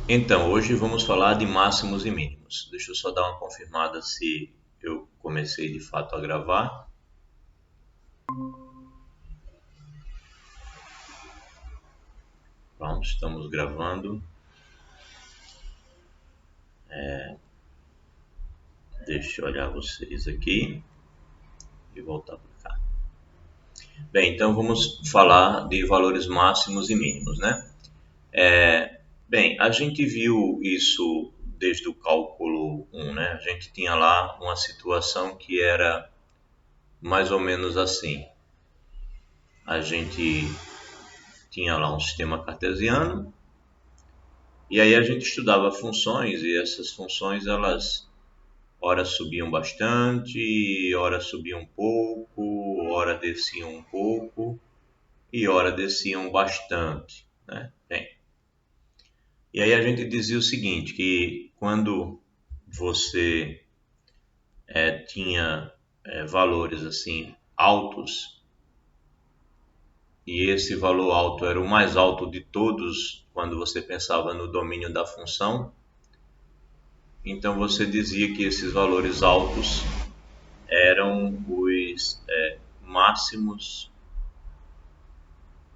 Então, hoje vamos falar de máximos e mínimos. Deixa eu só dar uma confirmada se eu comecei de fato a gravar. Pronto, estamos gravando. Deixa eu olhar vocês aqui e voltar para cá. Bem, então vamos falar de valores máximos e mínimos, né? Bem, a gente viu isso desde o cálculo 1, né? A gente tinha lá uma situação que era mais ou menos assim. A gente tinha lá um sistema cartesiano. E aí a gente estudava funções e essas funções elas ora subiam bastante, ora subiam um pouco, ora desciam um pouco e ora desciam bastante, né? Bem, e aí a gente dizia o seguinte, que quando você tinha valores assim altos e esse valor alto era o mais alto de todos quando você pensava no domínio da função, então você dizia que esses valores altos eram os máximos,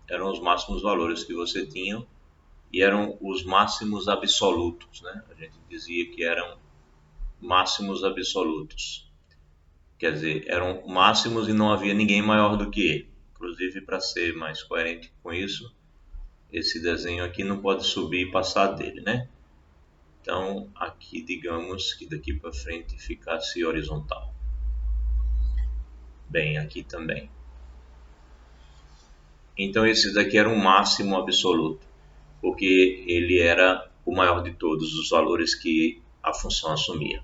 eram os máximos valores que você tinha e eram os máximos absolutos, né? A gente dizia que eram máximos absolutos, quer dizer, eram máximos e não havia ninguém maior do que ele. Inclusive, para ser mais coerente com isso, esse desenho aqui não pode subir e passar dele, né? Então, aqui digamos que daqui para frente ficasse horizontal. Bem, aqui também. Então esse daqui era um máximo absoluto, porque ele era o maior de todos os valores que a função assumia.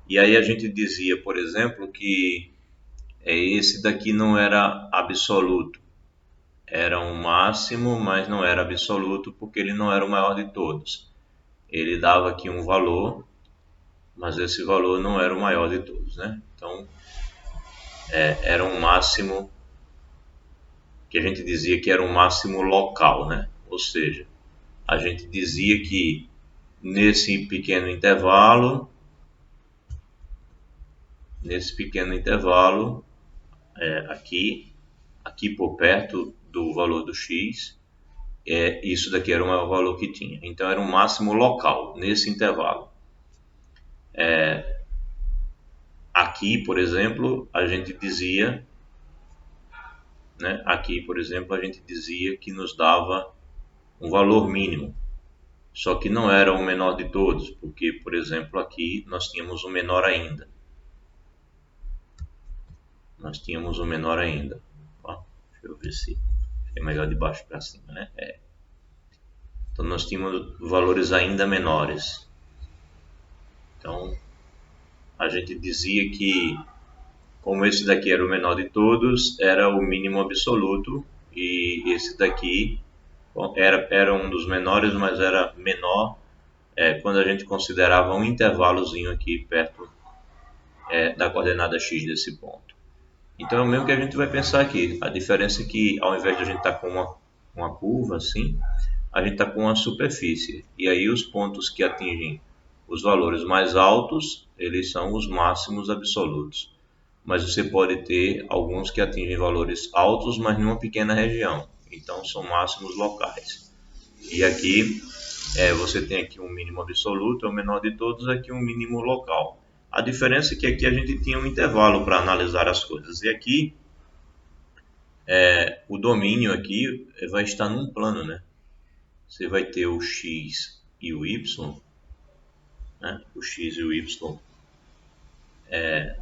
E aí a gente dizia, por exemplo, que esse daqui não era absoluto, era um máximo, mas não era absoluto porque ele não era o maior de todos. Ele dava aqui um valor, mas esse valor não era o maior de todos, né? Então era um máximo que a gente dizia que era um máximo local, né? Ou seja, a gente dizia que nesse pequeno intervalo aqui por perto do valor do x, isso daqui era o maior valor que tinha. Então era um máximo local nesse intervalo. Aqui, por exemplo, a gente dizia, né? Aqui, por exemplo, a gente dizia que nos dava um valor mínimo. Só que não era o menor de todos, porque, por exemplo, aqui nós tínhamos o menor ainda. Nós tínhamos o menor ainda. Ó, deixa eu ver se é melhor de baixo para cima, né? Então nós tínhamos valores ainda menores. Então a gente dizia que, como esse daqui era o menor de todos, era o mínimo absoluto, e esse daqui bom, era um dos menores, mas era menor quando a gente considerava um intervalozinho aqui perto da coordenada x desse ponto. Então é o mesmo que a gente vai pensar aqui. A diferença é que ao invés de a gente estar com uma curva assim, a gente está com uma superfície. E aí os pontos que atingem os valores mais altos, eles são os máximos absolutos. Mas você pode ter alguns que atingem valores altos, mas numa pequena região. Então são máximos locais. E aqui você tem aqui um mínimo absoluto, é o menor de todos, aqui um mínimo local. A diferença é que aqui a gente tinha um intervalo para analisar as coisas. E aqui o domínio aqui vai estar num plano, né? Você vai ter o x e o y, né? O x e o y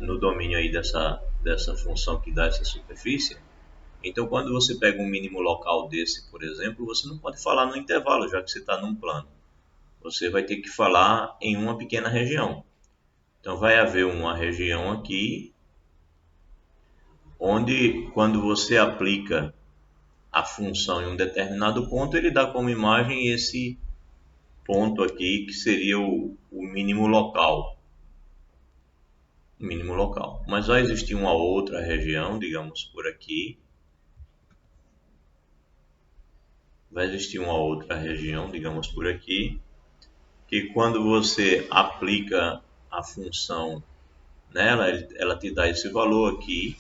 no domínio aí dessa função que dá essa superfície. Então, quando você pega um mínimo local desse, por exemplo, você não pode falar no intervalo, já que você está num plano. Você vai ter que falar em uma pequena região. Então, vai haver uma região aqui, onde quando você aplica a função em um determinado ponto, ele dá como imagem esse ponto aqui, que seria o mínimo local. Mínimo local. Mas vai existir uma outra região, digamos por aqui. Vai existir uma outra região, digamos por aqui, que quando você aplica a função nela, ela te dá esse valor aqui,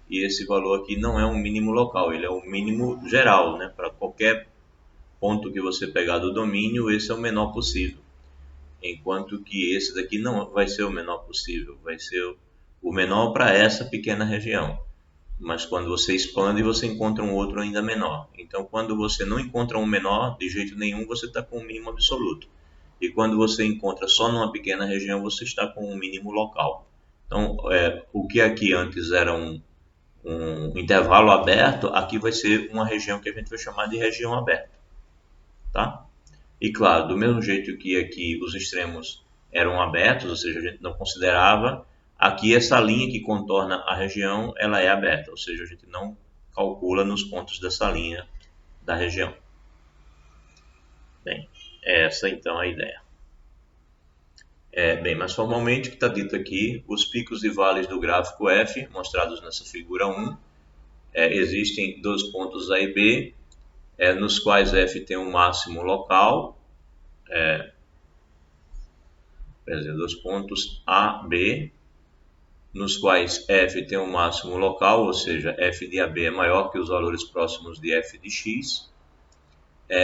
e esse valor aqui não é um mínimo local, ele é um mínimo geral, né? Para qualquer ponto que você pegar do domínio, esse é o menor possível. Enquanto que esse daqui não vai ser o menor possível, vai ser o menor para essa pequena região. Mas quando você expande, você encontra um outro ainda menor. Então, quando você não encontra um menor, de jeito nenhum, você está com um mínimo absoluto. E quando você encontra só numa pequena região, você está com um mínimo local. Então, o que aqui antes era um intervalo aberto, aqui vai ser uma região que a gente vai chamar de região aberta. Tá? E claro, do mesmo jeito que aqui os extremos eram abertos, ou seja, a gente não considerava, aqui essa linha que contorna a região, ela é aberta, ou seja, a gente não calcula nos pontos dessa linha da região. Bem, essa então é a ideia. Bem, mas formalmente o que está dito aqui, os picos e vales do gráfico F, mostrados nessa figura 1, existem dois pontos A e B, nos quais F tem um máximo local, quer dizer, dos pontos A, B, nos quais f tem um máximo local, ou seja, f de AB é maior que os valores próximos de f de x.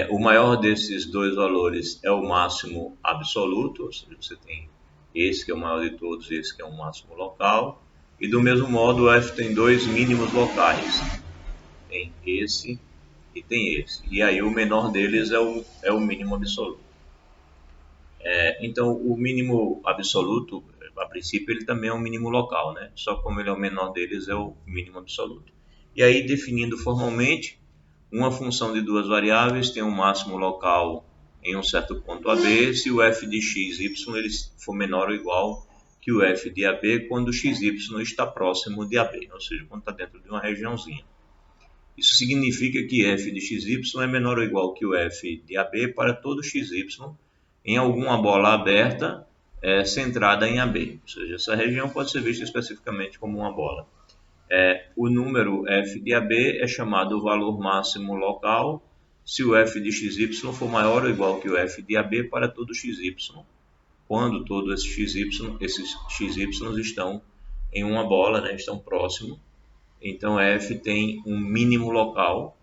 O maior desses dois valores é o máximo absoluto, ou seja, você tem esse que é o maior de todos e esse que é um máximo local. E do mesmo modo, f tem dois mínimos locais, tem esse e tem esse. E aí o menor deles é o mínimo absoluto. Então, o mínimo absoluto, a princípio, ele também é um mínimo local, né? Só como ele é o menor deles, é o mínimo absoluto. E aí, definindo formalmente, uma função de duas variáveis tem um máximo local em um certo ponto AB se o f de x, y ele for menor ou igual que o f de AB quando o x, y está próximo de AB, ou seja, quando está dentro de uma regiãozinha. Isso significa que f de x, y é menor ou igual que o f de AB para todo x, y em alguma bola aberta centrada em AB. Ou seja, essa região pode ser vista especificamente como uma bola. O número f de AB é chamado o valor máximo local se o f de xy for maior ou igual que o f de AB para todo xy, quando todos esses xy estão em uma bola, né, estão próximos. Então f tem um mínimo local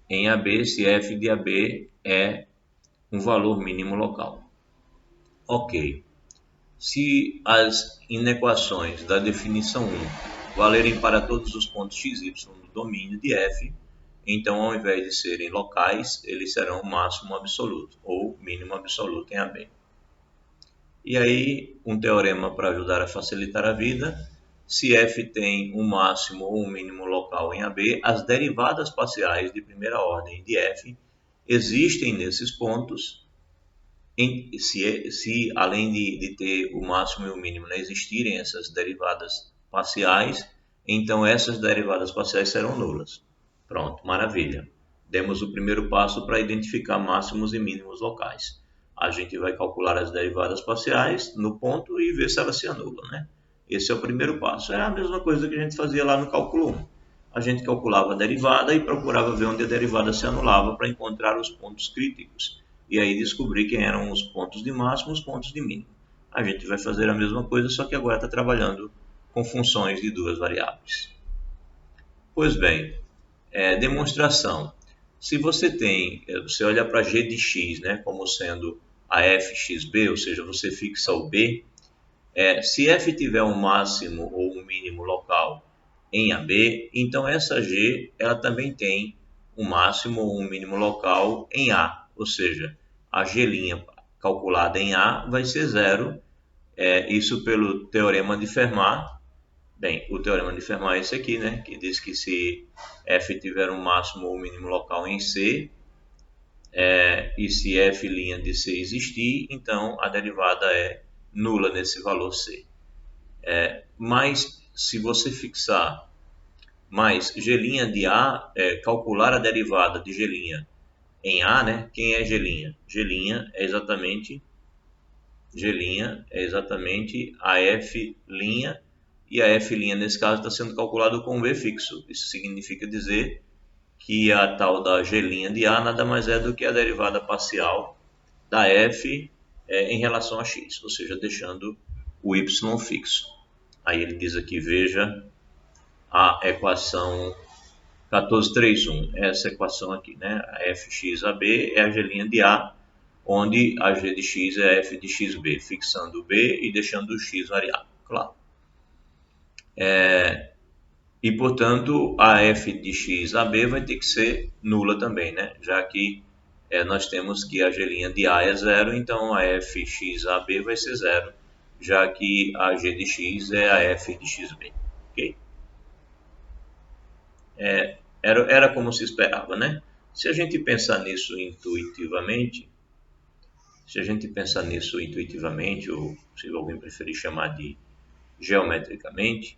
em AB se f de AB é um valor mínimo local. Ok. Se as inequações da definição 1 valerem para todos os pontos x, y do domínio de f, então ao invés de serem locais, eles serão máximo absoluto ou mínimo absoluto em AB. E aí, um teorema para ajudar a facilitar a vida: se f tem um máximo ou um mínimo local em AB, as derivadas parciais de primeira ordem de f existem nesses pontos. Se além de ter o máximo e o mínimo, né, existirem essas derivadas parciais, então essas derivadas parciais serão nulas. Pronto, maravilha. Demos o primeiro passo para identificar máximos e mínimos locais. A gente vai calcular as derivadas parciais no ponto e ver se elas se anulam, né? Esse é o primeiro passo. É a mesma coisa que a gente fazia lá no cálculo 1. A gente calculava a derivada e procurava ver onde a derivada se anulava para encontrar os pontos críticos. E aí descobrir quem eram os pontos de máximo e os pontos de mínimo. A gente vai fazer a mesma coisa, só que agora está trabalhando com funções de duas variáveis. Pois bem, demonstração. Se você olha para g de x, né, como sendo a fxb, ou seja, você fixa o b, se f tiver um máximo ou um mínimo local em AB, então essa g ela também tem um máximo ou um mínimo local em A, ou seja, a g' calculada em A vai ser zero, isso pelo teorema de Fermat. Bem, o teorema de Fermat é esse aqui, né, que diz que se f tiver um máximo ou um mínimo local em C, e se f' de C existir, então a derivada é nula nesse valor C. Mas se você fixar mais g' de A, calcular a derivada de g' em A, né? Quem é g'? G' é exatamente a f', e a f' nesse caso está sendo calculado com v fixo. Isso significa dizer que a tal da g' de A nada mais é do que a derivada parcial da f em relação a x, ou seja, deixando o y fixo. Aí ele diz aqui, veja a equação 1431, essa equação aqui, né? A fxab é a g' de A, onde a g de x é a f de xb, fixando o b e deixando o x variável, claro. E, portanto, a f de xab vai ter que ser nula também, né? Já que nós temos que a g' de A é zero, então a fxab vai ser zero, já que a g de x é a f de xb. Ok? Era como se esperava, né? Se a gente pensar nisso intuitivamente, ou se alguém preferir chamar de geometricamente,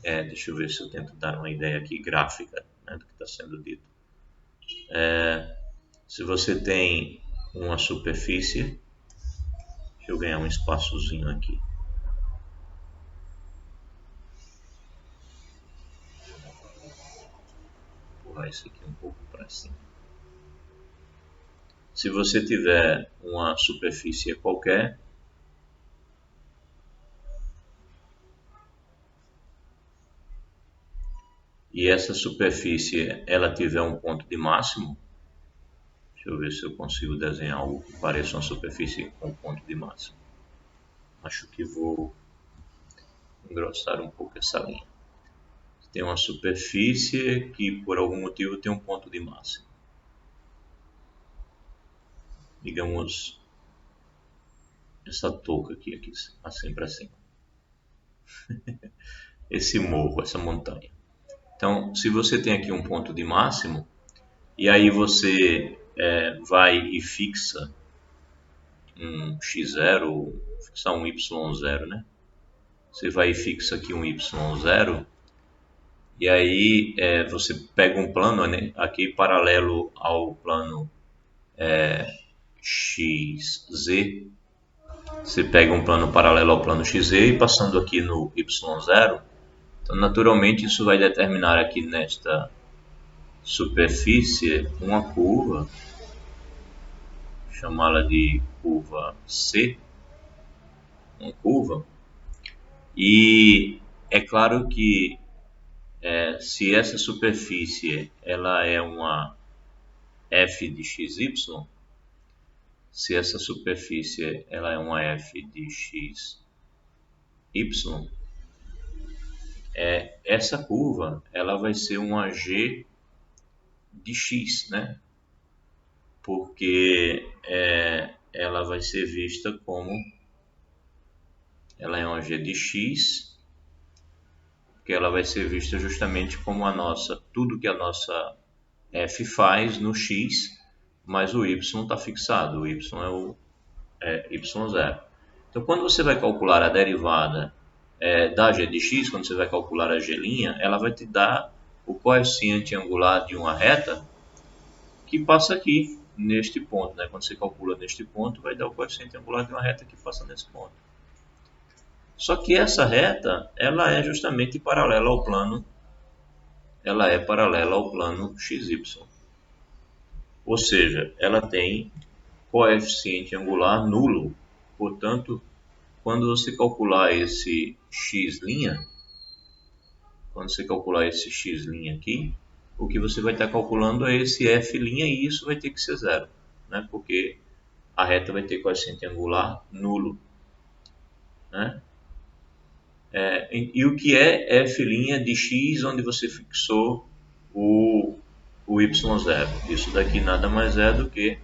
deixa eu ver se eu tento dar uma ideia aqui gráfica, né, do que está sendo dito. Se você tem uma superfície, deixa eu ganhar um espaçozinho aqui. Vou empurrar isso aqui um pouco para cima. Se você tiver uma superfície qualquer, e essa superfície ela tiver um ponto de máximo, deixa eu ver se eu consigo desenhar algo que pareça uma superfície com ponto de máximo. Acho que vou engrossar um pouco essa linha. Tem uma superfície que por algum motivo tem um ponto de máximo. Digamos essa touca aqui assim para cima. Esse morro, essa montanha. Então, se você tem aqui um ponto de máximo, e aí você vai e fixa um x0, fixar um y0, né? Você vai e fixa aqui um y0, e aí você pega um plano, né, aqui paralelo ao plano xz. Você pega um plano paralelo ao plano xz e passando aqui no y0, então naturalmente isso vai determinar aqui nesta superfície uma curva, chamá-la de curva C, uma curva, e é claro que se essa superfície ela é uma f de xy, se essa superfície ela é uma f de xy, essa curva ela vai ser uma g de x, né? Porque ela vai ser vista como ela é uma g de x, que ela vai ser vista justamente como tudo que a nossa f faz no x, mas o y está fixado, o y é o y0. Então, quando você vai calcular a derivada da g de x, quando você vai calcular a g', ela vai te dar o coeficiente angular de uma reta que passa aqui neste ponto, né? Quando você calcula neste ponto, vai dar o coeficiente angular de uma reta que passa nesse ponto. Só que essa reta, ela é justamente paralela ao plano, XY. Ou seja, ela tem coeficiente angular nulo. Portanto, quando você calcular esse x', aqui, o que você vai estar calculando é esse f' e isso vai ter que ser zero, né? Porque a reta vai ter coeficiente angular nulo, né? E o que é f' de x onde você fixou o y0? Isso daqui nada mais é do que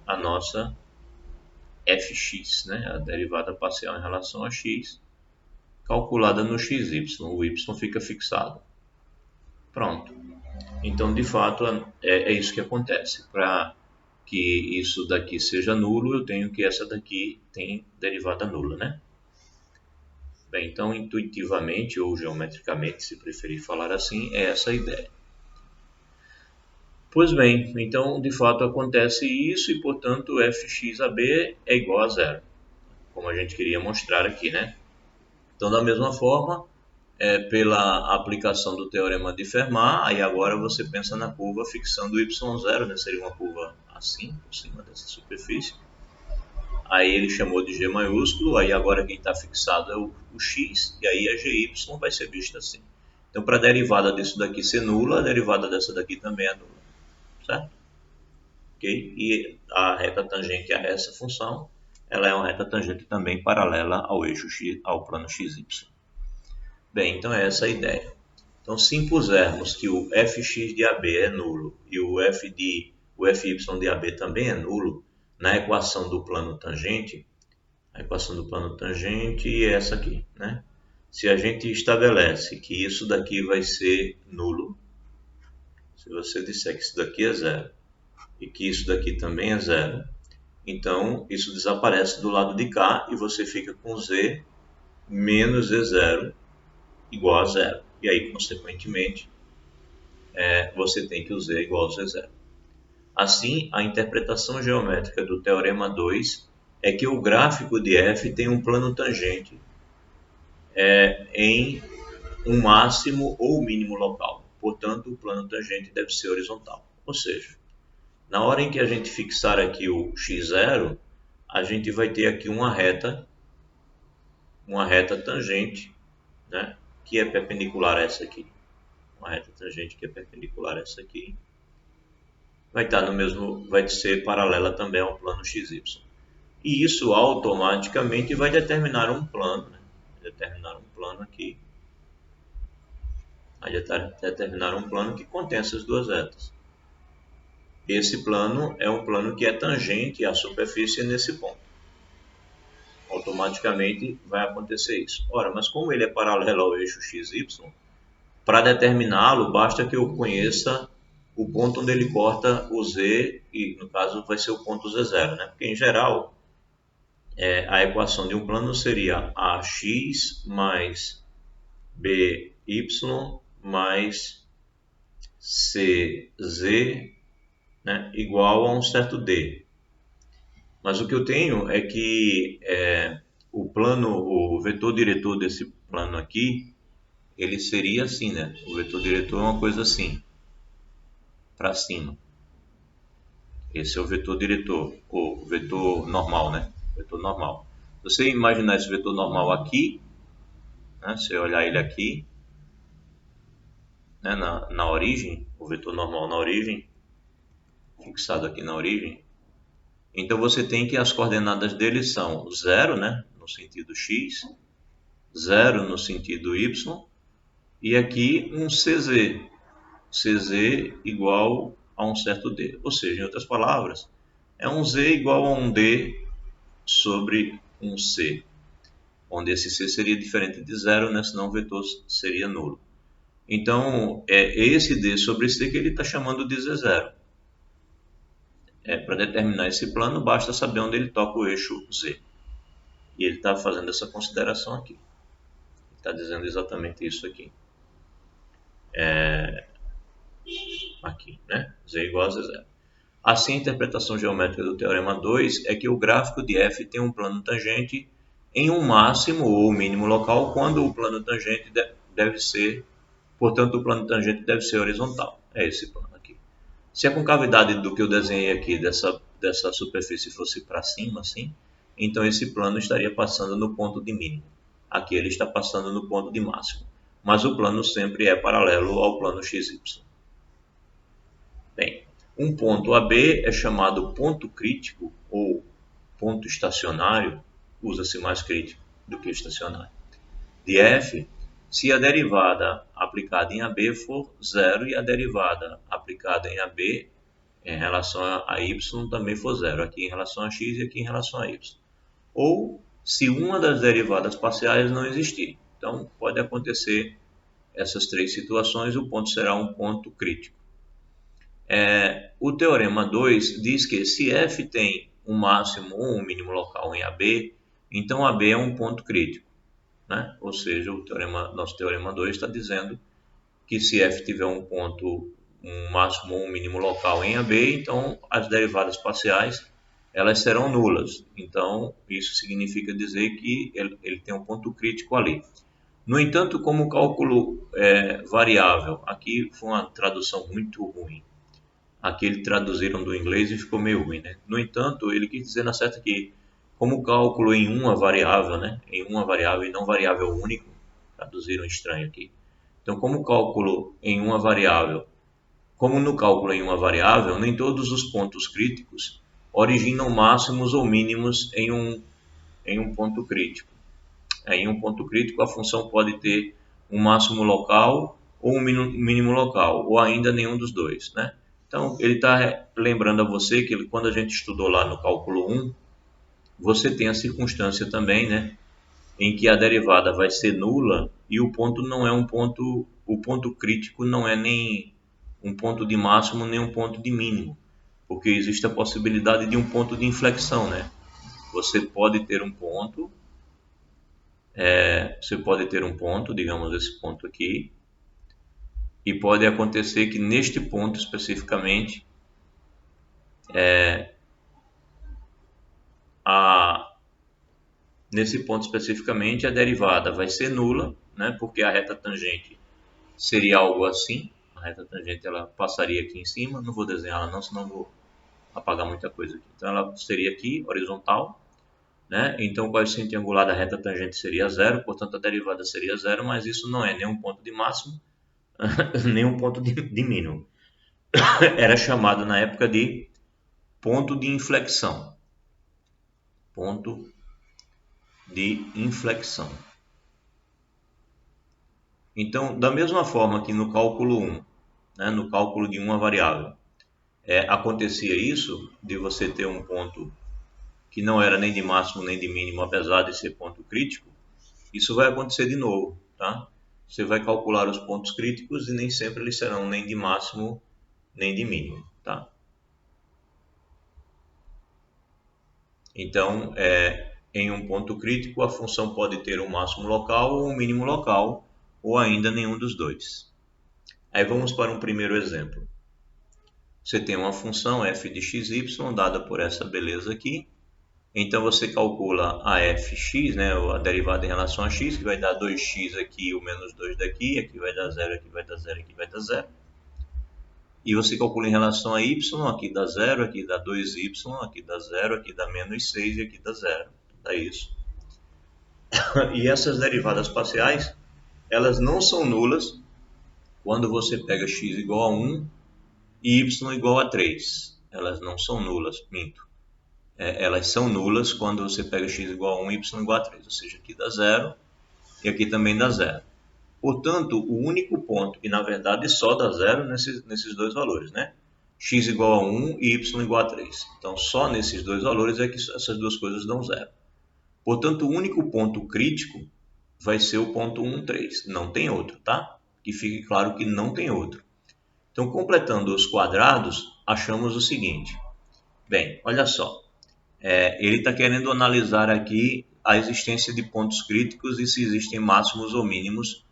a nossa fx, né? A derivada parcial em relação a x, calculada no xy. O y fica fixado. Pronto. Então, de fato, é isso que acontece. Para que isso daqui seja nulo, eu tenho que essa daqui tem derivada nula, né? Bem, então, intuitivamente ou geometricamente, se preferir falar assim, é essa a ideia. Pois bem, então, de fato, acontece isso e, portanto, fxab é igual a zero, como a gente queria mostrar aqui, né? Então, da mesma forma, pela aplicação do teorema de Fermat, aí agora você pensa na curva fixando o y0, né? Seria uma curva assim, por cima dessa superfície. aí ele chamou de G maiúsculo, aí agora quem está fixado é o X, e aí a GY vai ser vista assim. Então, para a derivada disso daqui ser nula, a derivada dessa daqui também é nula, certo? Ok? E a reta tangente a essa função, ela é uma reta tangente também paralela ao eixo X, ao plano XY. Bem, então é essa a ideia. Então, se impusermos que o fx de AB é nulo e o fy de AB também é nulo, na equação do plano tangente, a equação do plano tangente é essa aqui, né? Se a gente estabelece que isso daqui vai ser nulo, se você disser que isso daqui é zero e que isso daqui também é zero, então isso desaparece do lado de cá e você fica com z menos z0 igual a zero. E aí, consequentemente, você tem que o z igual a z0. Assim, a interpretação geométrica do teorema 2 é que o gráfico de f tem um plano tangente em um máximo ou mínimo local. Portanto, o plano tangente deve ser horizontal. Ou seja, na hora em que a gente fixar aqui o x0, a gente vai ter aqui uma reta tangente, né, que é perpendicular a essa aqui. Uma reta tangente que é perpendicular a essa aqui. Vai estar no mesmo, vai ser paralela também ao plano XY. E isso automaticamente vai determinar um plano, né? Determinar um plano aqui. Vai determinar um plano que contém essas duas retas. Esse plano é um plano que é tangente à superfície nesse ponto. Automaticamente vai acontecer isso. Ora, mas como ele é paralelo ao eixo XY, para determiná-lo, basta que eu conheça o ponto onde ele corta o Z, e no caso vai ser o ponto Z0, né? Porque em geral, a equação de um plano seria AX mais BY mais CZ, né, igual a um certo D. Mas o que eu tenho é que o vetor diretor desse plano aqui, ele seria assim, né? O vetor diretor é uma coisa assim, para cima. Esse é o vetor diretor, o vetor normal, né? Vetor normal. Se você imaginar esse vetor normal aqui, né? Se você olhar ele aqui, né? Na origem, o vetor normal na origem, fixado aqui na origem, então você tem que as coordenadas dele são 0, né? No sentido x, 0 no sentido y, e aqui um CZ igual a um certo D. Ou seja, em outras palavras, é um Z igual a um D sobre um C, onde esse C seria diferente de zero, né? Senão o vetor seria nulo. Então, é esse D sobre C que ele está chamando de Z0. Para determinar esse plano, basta saber onde ele toca o eixo Z. E ele está fazendo essa consideração aqui. Ele está dizendo exatamente isso aqui. Aqui, né? Z igual a Z0. Assim, a interpretação geométrica do teorema 2 é que o gráfico de f tem um plano tangente em um máximo ou mínimo local, quando o plano tangente deve ser, portanto, o plano tangente deve ser horizontal. É esse plano aqui. Se a concavidade do que eu desenhei aqui dessa superfície fosse para cima, assim, então esse plano estaria passando no ponto de mínimo. Aqui ele está passando no ponto de máximo. Mas o plano sempre é paralelo ao plano XY. Bem, um ponto AB é chamado ponto crítico ou ponto estacionário, usa-se mais crítico do que estacionário, de f, se a derivada aplicada em AB for zero e a derivada aplicada em AB em relação a y também for zero, aqui em relação a x e aqui em relação a y. Ou se uma das derivadas parciais não existir. Então, pode acontecer essas três situações, o ponto será um ponto crítico. O teorema 2 diz que se f tem um máximo ou um mínimo local em AB, então AB é um ponto crítico, né? Ou seja, nosso teorema 2 está dizendo que se f tiver um máximo ou um mínimo local em AB, então as derivadas parciais elas serão nulas. Então, isso significa dizer que ele tem um ponto crítico ali. No entanto, como o cálculo variável, aqui foi uma tradução muito ruim. Aqui eles traduziram do inglês e ficou meio ruim, né? No entanto, ele quis dizer na certa que como cálculo em uma variável, né? Em uma variável e não variável único, traduziram estranho aqui. Então, como cálculo em uma variável, como no cálculo em uma variável, nem todos os pontos críticos originam máximos ou mínimos em um ponto crítico. Em um ponto crítico, a função pode ter um máximo local ou um mínimo local, ou ainda nenhum dos dois, né? Então, ele está lembrando a você que quando a gente estudou lá no cálculo 1, você tem a circunstância também, né, em que a derivada vai ser nula e o ponto não é um ponto, o ponto crítico não é nem um ponto de máximo nem um ponto de mínimo, porque existe a possibilidade de um ponto de inflexão, né? Você pode ter um ponto, digamos esse ponto aqui, e pode acontecer que neste ponto especificamente a nesse ponto especificamente a derivada vai ser nula, né? Porque a reta tangente seria algo assim, a reta tangente ela passaria aqui em cima, não vou desenhar ela não, senão vou apagar muita coisa aqui. Então ela seria aqui, horizontal, né? Então o coeficiente angular da reta tangente seria zero, portanto a derivada seria zero, mas isso não é nenhum ponto de máximo, nenhum ponto de mínimo. Era chamado na época de ponto de inflexão. Ponto de inflexão. Então, da mesma forma que no cálculo 1, né, no cálculo de uma variável, acontecia isso, de você ter um ponto que não era nem de máximo nem de mínimo, apesar de ser ponto crítico, isso vai acontecer de novo, tá? Você vai calcular os pontos críticos e nem sempre eles serão nem de máximo nem de mínimo, tá? Então, em um ponto crítico, a função pode ter um máximo local ou um mínimo local, ou ainda nenhum dos dois. Aí vamos para um primeiro exemplo. Você tem uma função f de xy dada por essa beleza aqui. Então você calcula a fx, né, a derivada em relação a x, que vai dar 2x aqui, o menos 2 daqui, aqui vai dar 0, aqui vai dar 0, aqui vai dar 0. E você calcula em relação a y, aqui dá 0, aqui dá 2y, aqui dá 0, aqui dá menos 6 e aqui dá 0. Dá isso. E essas derivadas parciais, elas não são nulas quando você pega x igual a 1 e y igual a 3. Elas não são nulas, minto. Elas são nulas quando você pega x igual a 1 e y igual a 3. Ou seja, aqui dá 0 e aqui também dá 0. Portanto, o único ponto, e na verdade só dá 0 nesses dois valores, né? X igual a 1 e y igual a 3. Então, só nesses dois valores é que essas duas coisas dão 0. Portanto, o único ponto crítico vai ser o ponto 1, 3. Não tem outro, tá? Que fique claro que não tem outro. Então, completando os quadrados, achamos o seguinte. Bem, olha só. Ele está querendo analisar aqui a existência de pontos críticos e se existem máximos ou mínimos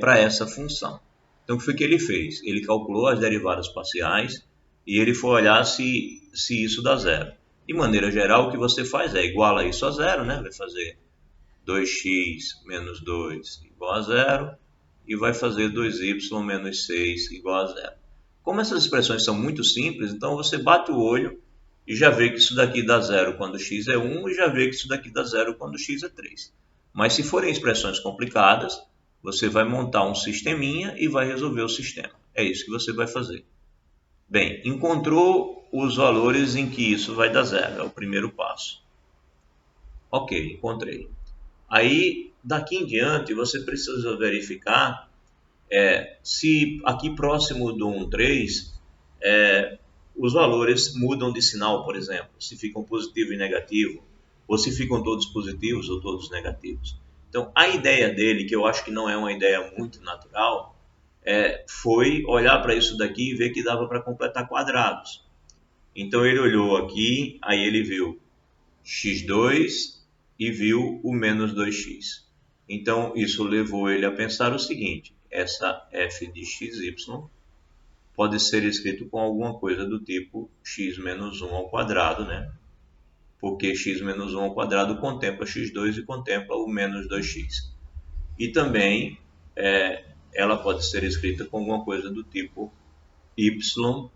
para essa função. Então, o que foi que ele fez? Ele calculou as derivadas parciais e ele foi olhar se isso dá zero. De maneira geral, o que você faz é iguala isso a zero, né? Vai fazer 2x menos 2 igual a zero e vai fazer 2y menos 6 igual a zero. Como essas expressões são muito simples, então você bate o olho e já vê que isso daqui dá zero quando x é 1 e já vê que isso daqui dá zero quando x é 3. Mas se forem expressões complicadas, você vai montar um sisteminha e vai resolver o sistema. É isso que você vai fazer. Bem, encontrou os valores em que isso vai dar zero, é o primeiro passo. Ok, encontrei. Aí, daqui em diante, você precisa verificar se aqui próximo do 1,3 os valores mudam de sinal, por exemplo, se ficam positivo e negativo, ou se ficam todos positivos ou todos negativos. Então, a ideia dele, que eu acho que não é uma ideia muito natural, foi olhar para isso daqui e ver que dava para completar quadrados. Então, ele olhou aqui, aí ele viu x2 e viu o menos 2x. Então, isso levou ele a pensar o seguinte, essa f de xy pode ser escrito com alguma coisa do tipo x menos 1 ao quadrado, né? Porque x menos 1 ao quadrado contempla x2 e contempla o menos 2x. E também ela pode ser escrita com alguma coisa do tipo y,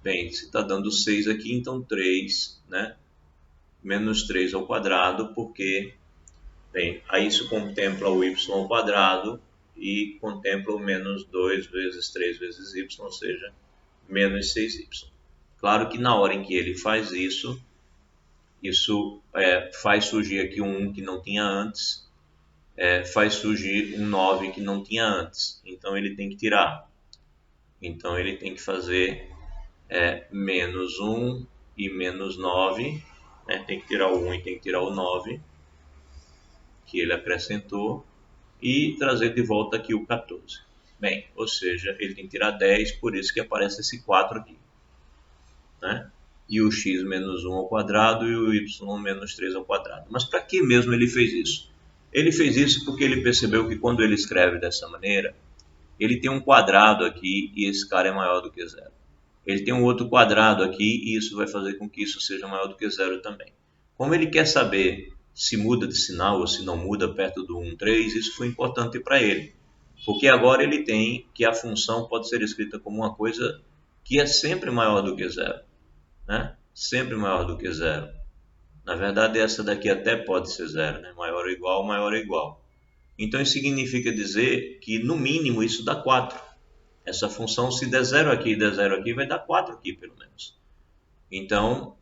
bem, se está dando 6 aqui, então 3, né? menos 3 ao quadrado, porque, bem, aí isso contempla o y ao quadrado e contempla o menos 2 vezes 3 vezes y, ou seja, menos 6y. Claro que na hora em que ele faz isso, faz surgir aqui um 1 que não tinha antes, faz surgir um 9 que não tinha antes. Então ele tem que tirar. Então ele tem que fazer menos 1 e menos 9. Né? Tem que tirar o 1 e tem que tirar o 9, que ele acrescentou, e trazer de volta aqui o 14. Bem, ou seja, ele tem que tirar 10, por isso que aparece esse 4 aqui. Né? E o x menos 1 ao quadrado e o y menos 3 ao quadrado. Mas para que mesmo ele fez isso? Ele fez isso porque ele percebeu que quando ele escreve dessa maneira, ele tem um quadrado aqui e esse cara é maior do que zero. Ele tem um outro quadrado aqui e isso vai fazer com que isso seja maior do que zero também. Como ele quer saber se muda de sinal ou se não muda perto do 1, 3, isso foi importante para ele. Porque agora ele tem que a função pode ser escrita como uma coisa que é sempre maior do que zero. Né? Sempre maior do que zero. Na verdade, essa daqui até pode ser zero, né? Maior ou igual, maior ou igual. Então, isso significa dizer que, no mínimo, isso dá 4. Essa função, se der 0 aqui e der 0 aqui, vai dar 4 aqui, pelo menos. Então,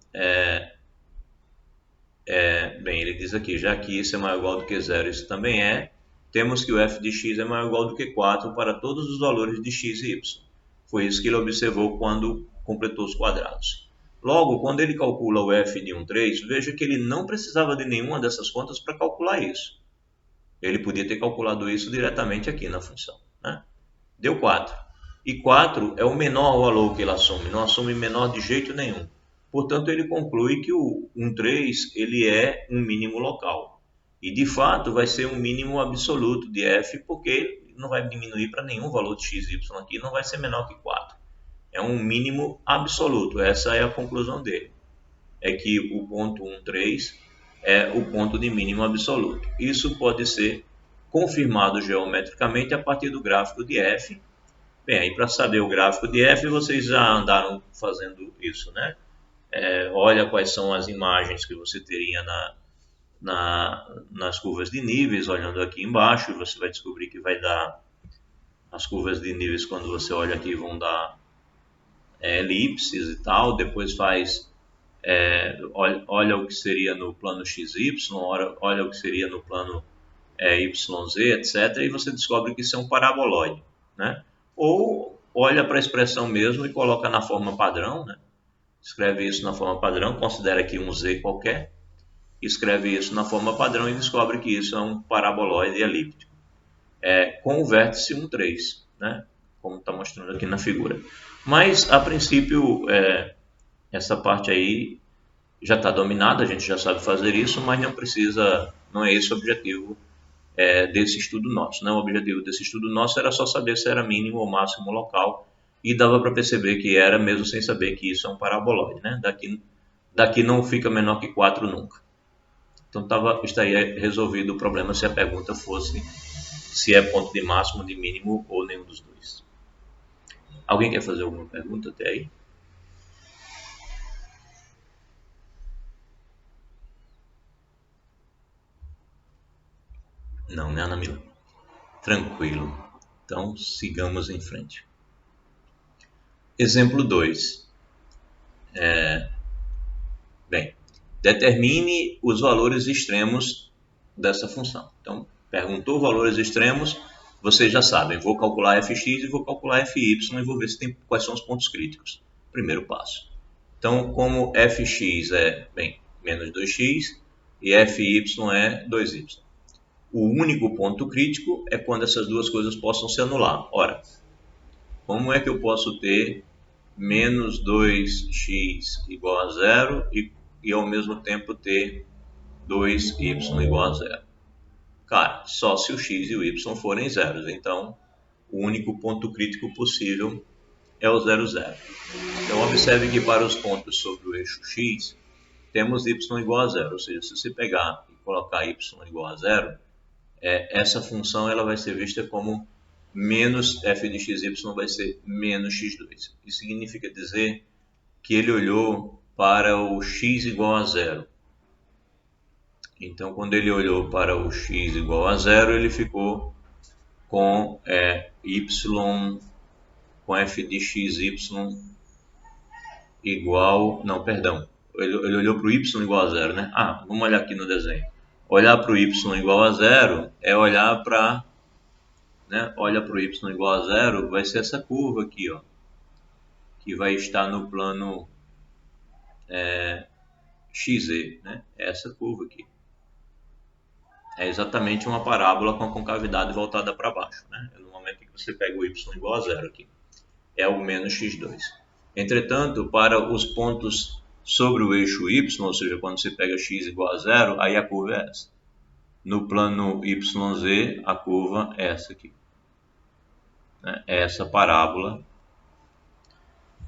bem, ele diz aqui, já que isso é maior ou igual do que 0, isso também temos que o f de x é maior ou igual do que 4 para todos os valores de x e y. Foi isso que ele observou quando completou os quadrados. Logo, quando ele calcula o f de 1, 3, veja que ele não precisava de nenhuma dessas contas para calcular isso. Ele podia ter calculado isso diretamente aqui na função. Né? Deu 4. E 4 é o menor valor que ele assume, não assume menor de jeito nenhum. Portanto, ele conclui que o 1, 3 ele é um mínimo local. E, de fato, vai ser um mínimo absoluto de f, porque não vai diminuir para nenhum valor de x e y aqui, não vai ser menor que 4. É um mínimo absoluto, essa é a conclusão dele. É que o ponto 1, 3 é o ponto de mínimo absoluto. Isso pode ser confirmado geometricamente a partir do gráfico de f. Bem, aí para saber o gráfico de f, vocês já andaram fazendo isso, né? Olha quais são as imagens que você teria nas curvas de níveis, olhando aqui embaixo, e você vai descobrir que vai dar, as curvas de níveis, quando você olha aqui, vão dar elipses e tal. Depois faz, olha o que seria no plano XY, olha o que seria no plano YZ, etc. E você descobre que isso é um paraboloide, né? Ou olha para a expressão mesmo e coloca na forma padrão, né? Escreve isso na forma padrão, considera aqui um Z qualquer, escreve isso na forma padrão e descobre que isso é um paraboloide elíptico. Com o vértice 1, 3, né? Como está mostrando aqui na figura. Mas, a princípio, essa parte aí já está dominada, a gente já sabe fazer isso, mas não é esse o objetivo desse estudo nosso. Né? O objetivo desse estudo nosso era só saber se era mínimo ou máximo local, e dava para perceber que era, mesmo sem saber que isso é um paraboloide. Né? Daqui não fica menor que 4 nunca. Então estaria resolvido o problema se a pergunta fosse se é ponto de máximo, de mínimo ou nenhum dos dois. Alguém quer fazer alguma pergunta até aí? Não, né, Ana Mila? Tranquilo. Então, sigamos em frente. Exemplo 2. Bem, determine os valores extremos dessa função. Então, perguntou valores extremos, vocês já sabem. Vou calcular fx e vou calcular fy e vou ver quais são os pontos críticos. Primeiro passo. Então, como fx é menos 2x e fy é 2y. O único ponto crítico é quando essas duas coisas possam se anular. Ora, como é que eu posso ter menos 2x igual a zero e ao mesmo tempo ter 2y igual a zero? Cara, só se o x e o y forem zeros. Então, o único ponto crítico possível é o 0, 0. Então, observe que para os pontos sobre o eixo x, temos y igual a zero. Ou seja, se você pegar e colocar y igual a zero, essa função ela vai ser vista como menos f de xy vai ser menos x2. Isso significa dizer que ele olhou para o x igual a zero. Então, quando ele olhou para o x igual a zero, ele ficou com y, com f de xy igual, não, perdão, ele olhou para o y igual a zero, né? Vamos olhar aqui no desenho. Olhar para o y igual a zero é olhar para, né? Olha para o y igual a zero, vai ser essa curva aqui, ó, que vai estar no plano XZ, né? Essa curva aqui. É exatamente uma parábola com a concavidade voltada para baixo, né? No momento em que você pega o y igual a zero aqui. É o menos x2. Entretanto, para os pontos sobre o eixo y, ou seja, quando você pega x igual a zero, aí a curva é essa. No plano YZ, a curva é essa aqui. É essa parábola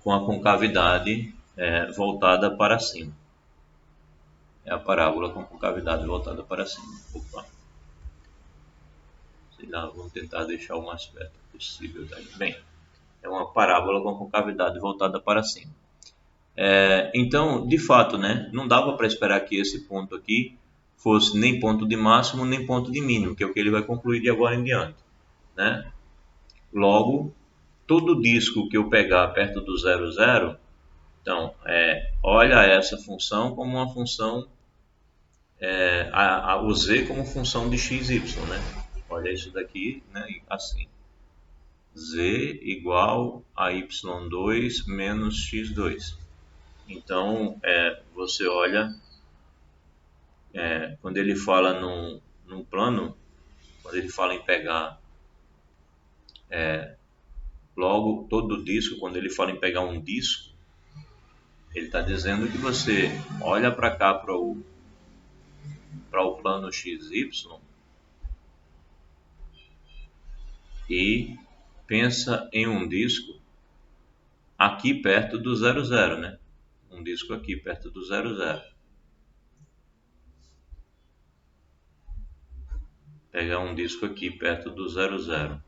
com a concavidade voltada para cima. É a parábola com a concavidade voltada para cima. Opa. Sei lá, vamos tentar deixar o mais perto possível daí. Bem, é uma parábola com a concavidade voltada para cima. Então, de fato, né, não dava para esperar que esse ponto aqui fosse nem ponto de máximo nem ponto de mínimo, que é o que ele vai concluir de agora em diante, né? Logo, todo disco que eu pegar perto do 0, 0, então, olha essa função como uma função, o z como função de x, y, né? Olha isso daqui, né, assim, z igual a y2 menos x2. Então, você olha, quando ele fala num plano, quando ele fala em pegar, logo, todo disco, quando ele fala em pegar um disco, ele está dizendo que você olha para cá, para o plano XY, e pensa em um disco aqui perto do 0, 0, né? Um disco aqui perto do 0, 0. Pegar um disco aqui perto do 0, 0.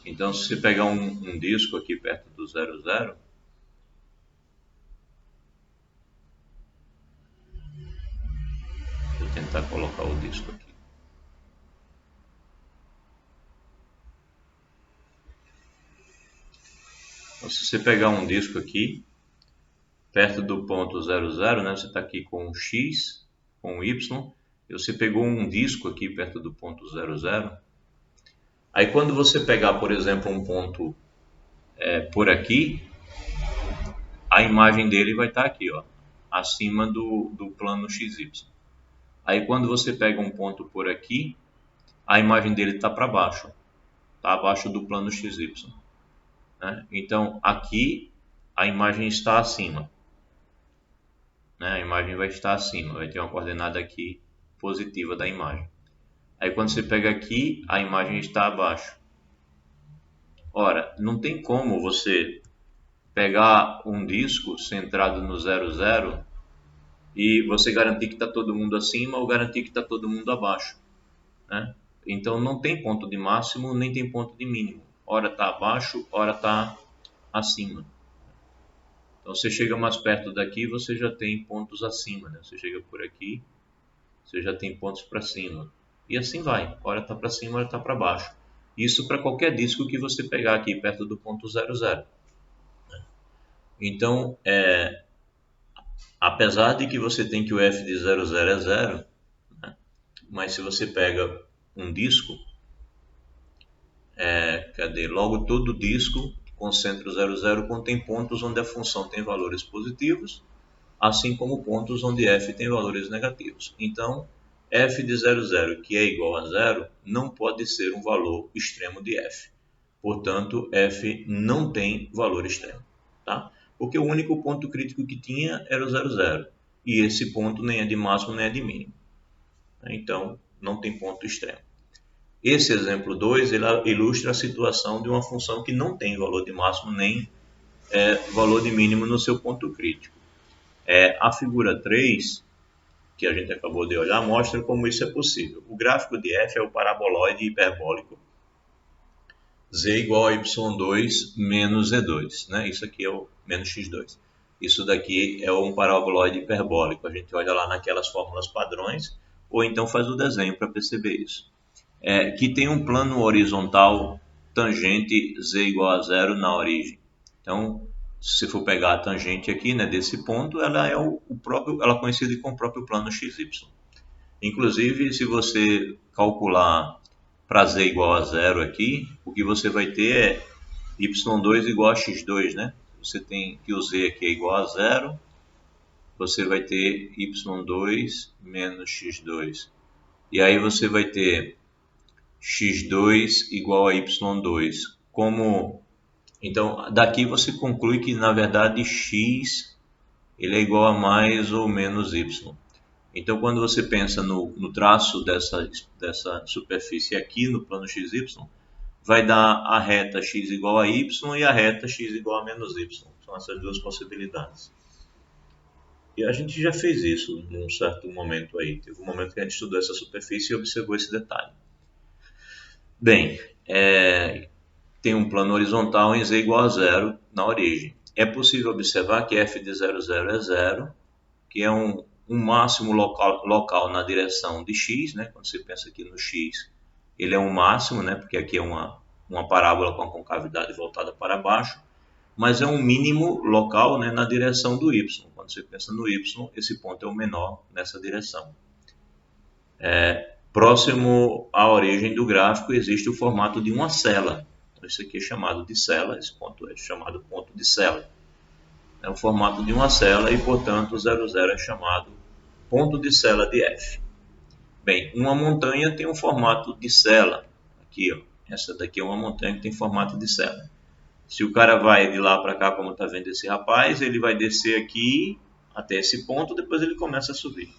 Então, se você pegar um disco aqui perto do 0, 0, vou tentar colocar o disco aqui. Então, se você pegar um disco aqui perto do ponto 0, 0, né? Você está aqui com o x, com o y, e você pegou um disco aqui perto do ponto 0, 0. Aí quando você pegar, por exemplo, um ponto por aqui, a imagem dele vai estar aqui, ó, acima do plano XY. Aí quando você pega um ponto por aqui, a imagem dele está para baixo, está abaixo do plano XY, né? Então aqui a imagem está acima, né? A imagem vai estar acima, vai ter uma coordenada aqui positiva da imagem. Aí quando você pega aqui, a imagem está abaixo. Ora, não tem como você pegar um disco centrado no 0, 0 e você garantir que está todo mundo acima ou garantir que está todo mundo abaixo, né? Então não tem ponto de máximo nem tem ponto de mínimo. Ora está abaixo, ora está acima. Então você chega mais perto daqui, você já tem pontos acima, né? Você chega por aqui, você já tem pontos para cima. E assim vai, ora está para cima, ora está para baixo. Isso para qualquer disco que você pegar aqui perto do ponto 0, 0. Então, apesar de que você tem que o f de 0, 0 é 0, né? Mas se você pega um disco, logo todo disco com centro 0, 0 contém pontos onde a função tem valores positivos, assim como pontos onde f tem valores negativos. Então, f de 0, 0, que é igual a 0, não pode ser um valor extremo de f. Portanto, f não tem valor extremo, tá? Porque o único ponto crítico que tinha era o 0, 0. E esse ponto nem é de máximo nem é de mínimo. Então, não tem ponto extremo. Esse exemplo 2 ele ilustra a situação de uma função que não tem valor de máximo nem valor de mínimo no seu ponto crítico. A figura 3, que a gente acabou de olhar, mostra como isso é possível. O gráfico de f é o paraboloide hiperbólico z igual a y2 menos z2, né? Isso aqui é o menos x2. Isso daqui é um paraboloide hiperbólico. A gente olha lá naquelas fórmulas padrões, ou então faz o desenho para perceber isso. Que tem um plano horizontal tangente z igual a zero na origem. Então, se você for pegar a tangente aqui, né, desse ponto, ela é ela coincide com o próprio plano xy. Inclusive, se você calcular para z igual a zero aqui, o que você vai ter é y2 igual a x2, né? Você tem que o z aqui é igual a zero, você vai ter y2 menos x2. E aí você vai ter x2 igual a y2. Então, daqui você conclui que, na verdade, x ele é igual a mais ou menos y. Então, quando você pensa no traço dessa superfície aqui no plano xy, vai dar a reta x igual a y e a reta x igual a menos y. São essas duas possibilidades. E a gente já fez isso num certo momento aí. Teve um momento que a gente estudou essa superfície e observou esse detalhe. Bem, tem um plano horizontal em z igual a zero na origem. É possível observar que f de 0, 0 é zero, que é um máximo local na direção de x, né? Quando você pensa aqui no x, ele é um máximo, né? Porque aqui é uma parábola com a concavidade voltada para baixo, mas é um mínimo local, né, na direção do y. Quando você pensa no y, esse ponto é o menor nessa direção. Próximo à origem do gráfico existe o formato de uma cela. Então, isso aqui é chamado de cela, esse ponto é chamado ponto de cela. É o formato de uma cela e, portanto, 0, 0 é chamado ponto de cela de f. Bem, uma montanha tem um formato de cela. Aqui, ó, essa daqui é uma montanha que tem formato de cela. Se o cara vai de lá para cá, como está vendo esse rapaz, ele vai descer aqui até esse ponto, depois ele começa a subir.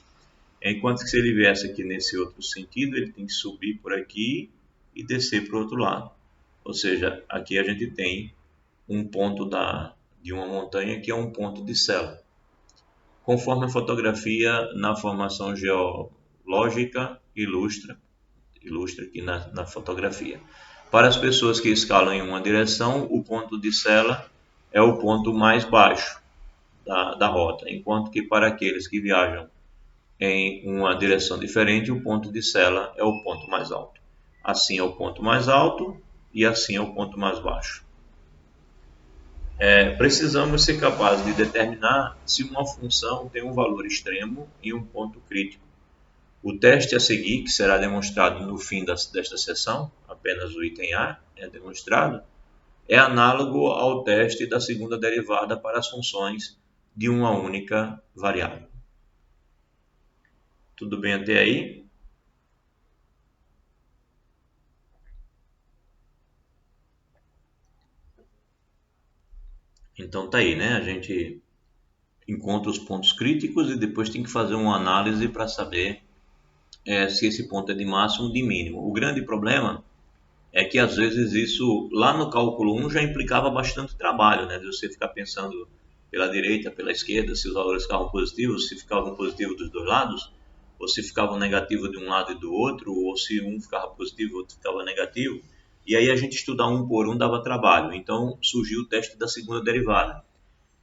Enquanto que se ele viesse aqui nesse outro sentido, ele tem que subir por aqui e descer para o outro lado. Ou seja, aqui a gente tem um ponto de uma montanha que é um ponto de cela. Conforme a fotografia na formação geológica ilustra aqui na fotografia. Para as pessoas que escalam em uma direção, o ponto de cela é o ponto mais baixo da rota, enquanto que para aqueles que viajam em uma direção diferente, o ponto de cela é o ponto mais alto. Assim é o ponto mais alto e assim é o ponto mais baixo. Precisamos ser capazes de determinar se uma função tem um valor extremo e um ponto crítico. O teste a seguir, que será demonstrado no fim desta sessão, apenas o item A é demonstrado, é análogo ao teste da segunda derivada para as funções de uma única variável. Tudo bem até aí? Então tá aí, né? A gente encontra os pontos críticos e depois tem que fazer uma análise para saber se esse ponto é de máximo ou de mínimo. O grande problema é que às vezes isso lá no cálculo 1 já implicava bastante trabalho, né? De você ficar pensando pela direita, pela esquerda, se os valores ficavam positivos, se ficavam positivos dos dois lados, ou se ficavam negativos de um lado e do outro, ou se um ficava positivo e o outro ficava negativo. E aí a gente estudar um por um dava trabalho. Então surgiu o teste da segunda derivada,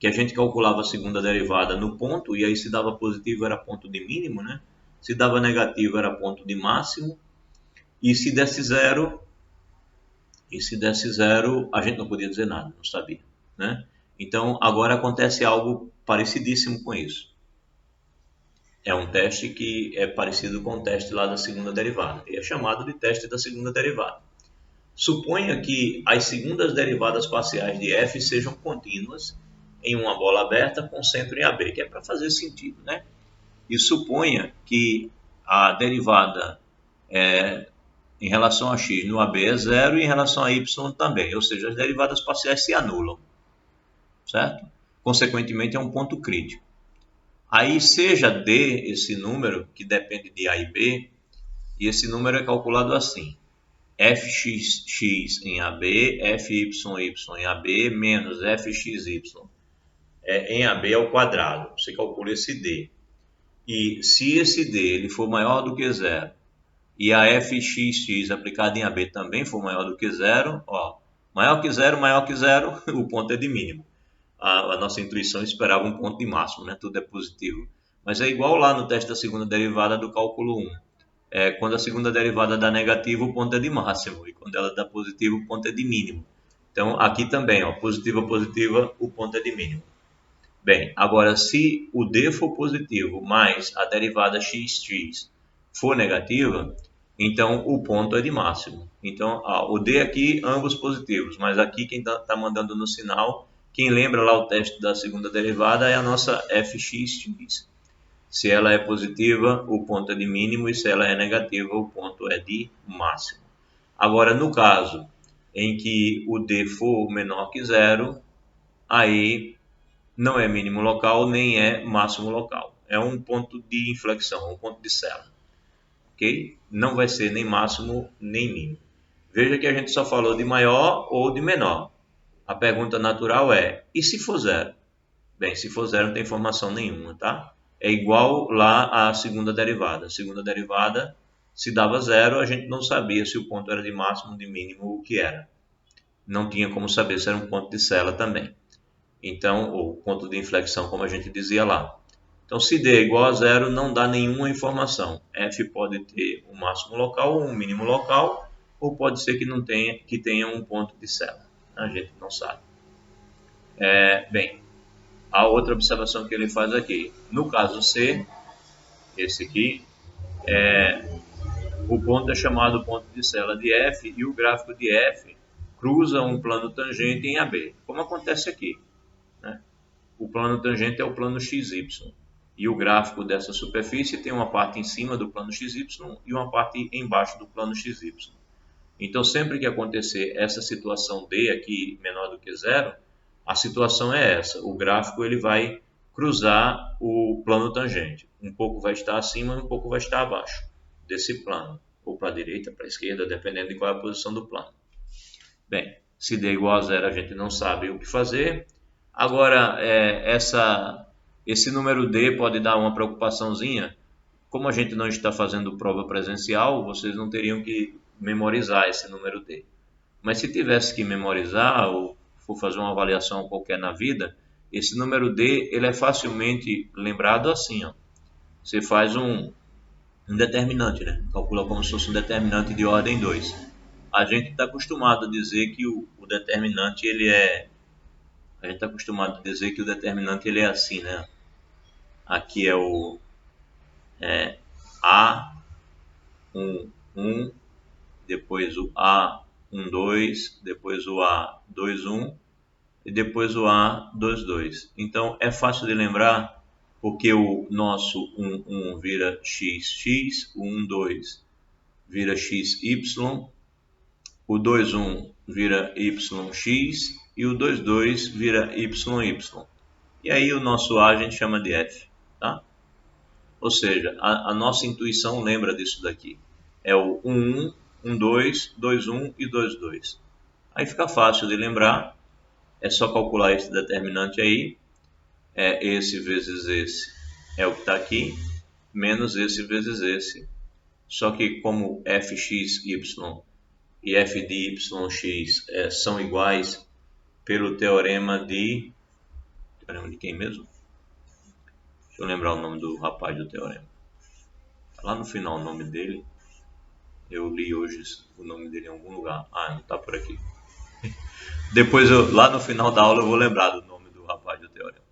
que a gente calculava a segunda derivada no ponto, e aí se dava positivo era ponto de mínimo, né? Se dava negativo era ponto de máximo, e se desse zero, a gente não podia dizer nada, não sabia, né? Então agora acontece algo parecidíssimo com isso. É um teste que é parecido com o teste lá da segunda derivada, e é chamado de teste da segunda derivada. Suponha que as segundas derivadas parciais de f sejam contínuas em uma bola aberta com centro em AB, que é para fazer sentido, né? E suponha que a derivada em relação a x no AB é zero e em relação a y também, ou seja, as derivadas parciais se anulam, certo? Consequentemente, é um ponto crítico. Aí seja D esse número, que depende de A e B, e esse número é calculado assim: fxx em AB, fyy em AB, menos fxy em AB ao quadrado. Você calcula esse D. E se esse D ele for maior do que zero, e a fxx aplicada em AB também for maior do que zero, ó, maior que zero, o ponto é de mínimo. A nossa intuição esperava um ponto de máximo, né? Tudo é positivo. Mas é igual lá no teste da segunda derivada do cálculo 1. Quando a segunda derivada dá negativo, o ponto é de máximo. E quando ela dá positivo, o ponto é de mínimo. Então, aqui também, ó, positiva, positiva, o ponto é de mínimo. Bem, agora se o D for positivo, mas a derivada xx for negativa, então o ponto é de máximo. Então, o D aqui, ambos positivos, mas aqui quem está mandando no sinal, quem lembra lá o teste da segunda derivada é a nossa fxx. Se ela é positiva, o ponto é de mínimo, e se ela é negativa, o ponto é de máximo. Agora, no caso em que o D for menor que zero, aí não é mínimo local nem é máximo local. É um ponto de inflexão, um ponto de sela. Ok? Não vai ser nem máximo nem mínimo. Veja que a gente só falou de maior ou de menor. A pergunta natural é: e se for zero? Bem, se for zero não tem informação nenhuma, tá? É igual lá à segunda derivada. A segunda derivada, se dava zero, a gente não sabia se o ponto era de máximo, de mínimo, o que era. Não tinha como saber se era um ponto de sela também. Então, o ponto de inflexão, como a gente dizia lá. Então, se D é igual a zero, não dá nenhuma informação. F pode ter um máximo local ou um mínimo local, ou pode ser que não tenha, que tenha um ponto de sela. A gente não sabe. Bem, a outra observação que ele faz aqui. No caso C, esse aqui, o ponto é chamado ponto de sela de F e o gráfico de F cruza um plano tangente em AB, como acontece aqui, né? O plano tangente é o plano XY. E o gráfico dessa superfície tem uma parte em cima do plano XY e uma parte embaixo do plano XY. Então, sempre que acontecer essa situação D aqui menor do que zero, a situação é essa. O gráfico ele vai cruzar o plano tangente. Um pouco vai estar acima e um pouco vai estar abaixo desse plano. Ou para a direita, para a esquerda, dependendo de qual é a posição do plano. Bem, se D é igual a zero, a gente não sabe o que fazer. Agora, esse número D pode dar uma preocupaçãozinha. Como a gente não está fazendo prova presencial, vocês não teriam que memorizar esse número D. Mas se tivesse que memorizar ou for fazer uma avaliação qualquer na vida, esse número D ele é facilmente lembrado assim. Ó. Você faz um determinante, né? Calcula como se fosse um determinante de ordem 2. A gente está acostumado a dizer que o determinante ele é a gente está acostumado a dizer que o determinante ele é assim, né? Aqui é o A11, depois o A12, depois o A21 e depois o A22. Então é fácil de lembrar porque o nosso 11 vira XX, o 12 vira XY, o 21 vira YX e o 22 vira YY. E aí o nosso A a gente chama de F, tá? Ou seja, a nossa intuição lembra disso daqui. É o 11, 12, 21 e 22. Aí fica fácil de lembrar, é só calcular esse determinante aí. Esse vezes esse é o que está aqui, menos esse vezes esse. Só que como fxy e f de yx são iguais pelo teorema de... Teorema de quem mesmo? Deixa eu lembrar o nome do rapaz do teorema. Lá no final o nome dele. Eu li hoje o nome dele em algum lugar. Não está por aqui. Depois, lá no final da aula, eu vou lembrar do nome do rapaz do teorema.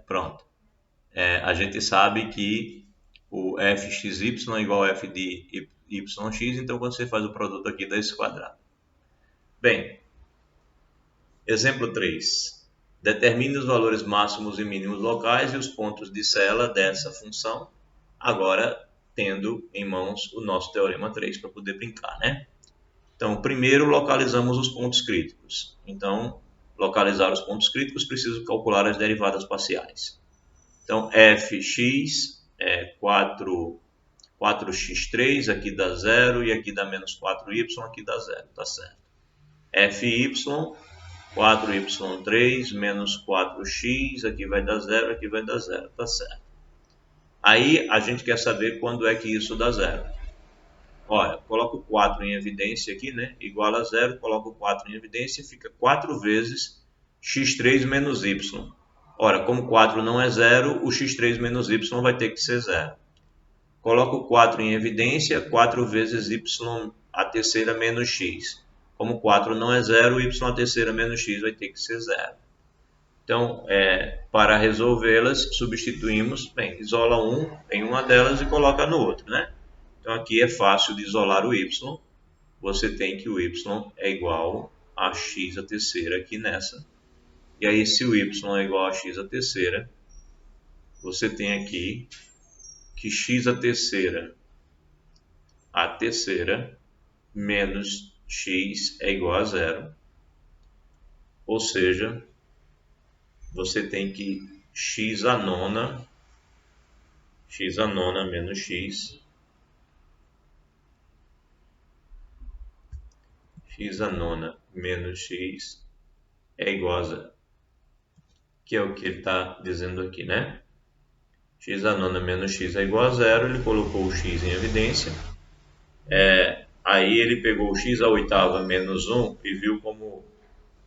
Pronto. A gente sabe que o fxy é igual a f de yx, então quando você faz o produto aqui dá esse quadrado. Bem, exemplo 3. Determine os valores máximos e mínimos locais e os pontos de sela dessa função, agora tendo em mãos o nosso teorema 3 para poder brincar, né? Então, primeiro localizamos os pontos críticos. Então, localizar os pontos críticos, preciso calcular as derivadas parciais. Então, fx é 4x3, aqui dá 0, e aqui dá menos 4y, aqui dá 0, tá certo. Fy, 4y3 menos 4x, aqui vai dar 0, aqui vai dar 0, tá certo. Aí a gente quer saber quando é que isso dá 0. Olha, coloco 4 em evidência aqui, né? Igual a 0, coloco 4 em evidência, fica 4 vezes x3 menos y. Ora, como 4 não é 0, o x3 menos y vai ter que ser 0. Coloco 4 em evidência, 4 vezes y a terceira menos x. Como 4 não é 0, y a terceira menos x vai ter que ser 0. Então, para resolvê-las, substituímos, bem, isola um em uma delas e coloca no outro, né? Então, aqui é fácil de isolar o y. Você tem que o y é igual a x a terceira aqui nessa. E aí, se o y é igual a x a terceira, você tem aqui que x a terceira menos x é igual a 0. Ou seja, você tem que x a nona menos x a nona menos x é igual a 0. Que é o que ele está dizendo aqui, né? X a nona menos x é igual a 0. Ele colocou o x em evidência. Aí ele pegou o x a oitava menos 1 e viu como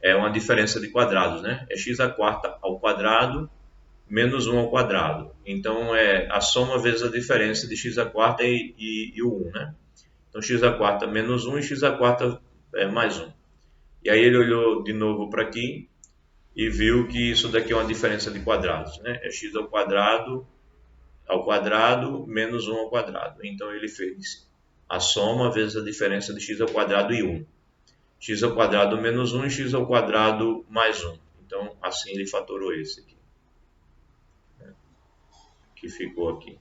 é uma diferença de quadrados, né? É x a quarta ao quadrado menos 1 ao quadrado. Então, é a soma vezes a diferença de x a quarta e o 1, né? Então, x a quarta menos 1 e x a quarta mais 1. E aí ele olhou de novo para aqui e viu que isso daqui é uma diferença de quadrados, né? É x ao quadrado menos 1 ao quadrado. Então, ele fez a soma vezes a diferença de x ao quadrado e 1. X ao quadrado menos 1 e x ao quadrado mais 1. Então, assim ele fatorou esse aqui. Que ficou aqui.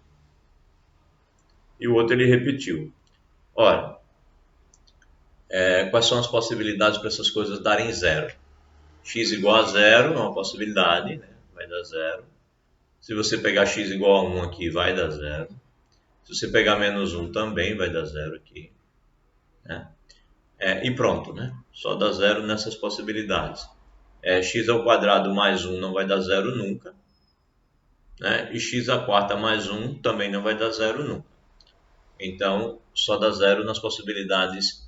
E o outro ele repetiu. Ora, quais são as possibilidades para essas coisas darem zero? X igual a 0 é uma possibilidade, né? Vai dar 0. Se você pegar x igual a 1 aqui, vai dar 0. Se você pegar menos 1, também vai dar 0 aqui. Né? E pronto, né? Só dá 0 nessas possibilidades. X ao quadrado mais 1 não vai dar 0 nunca. Né? E x à quarta mais 1 também não vai dar 0 nunca. Então, só dá 0 nas possibilidades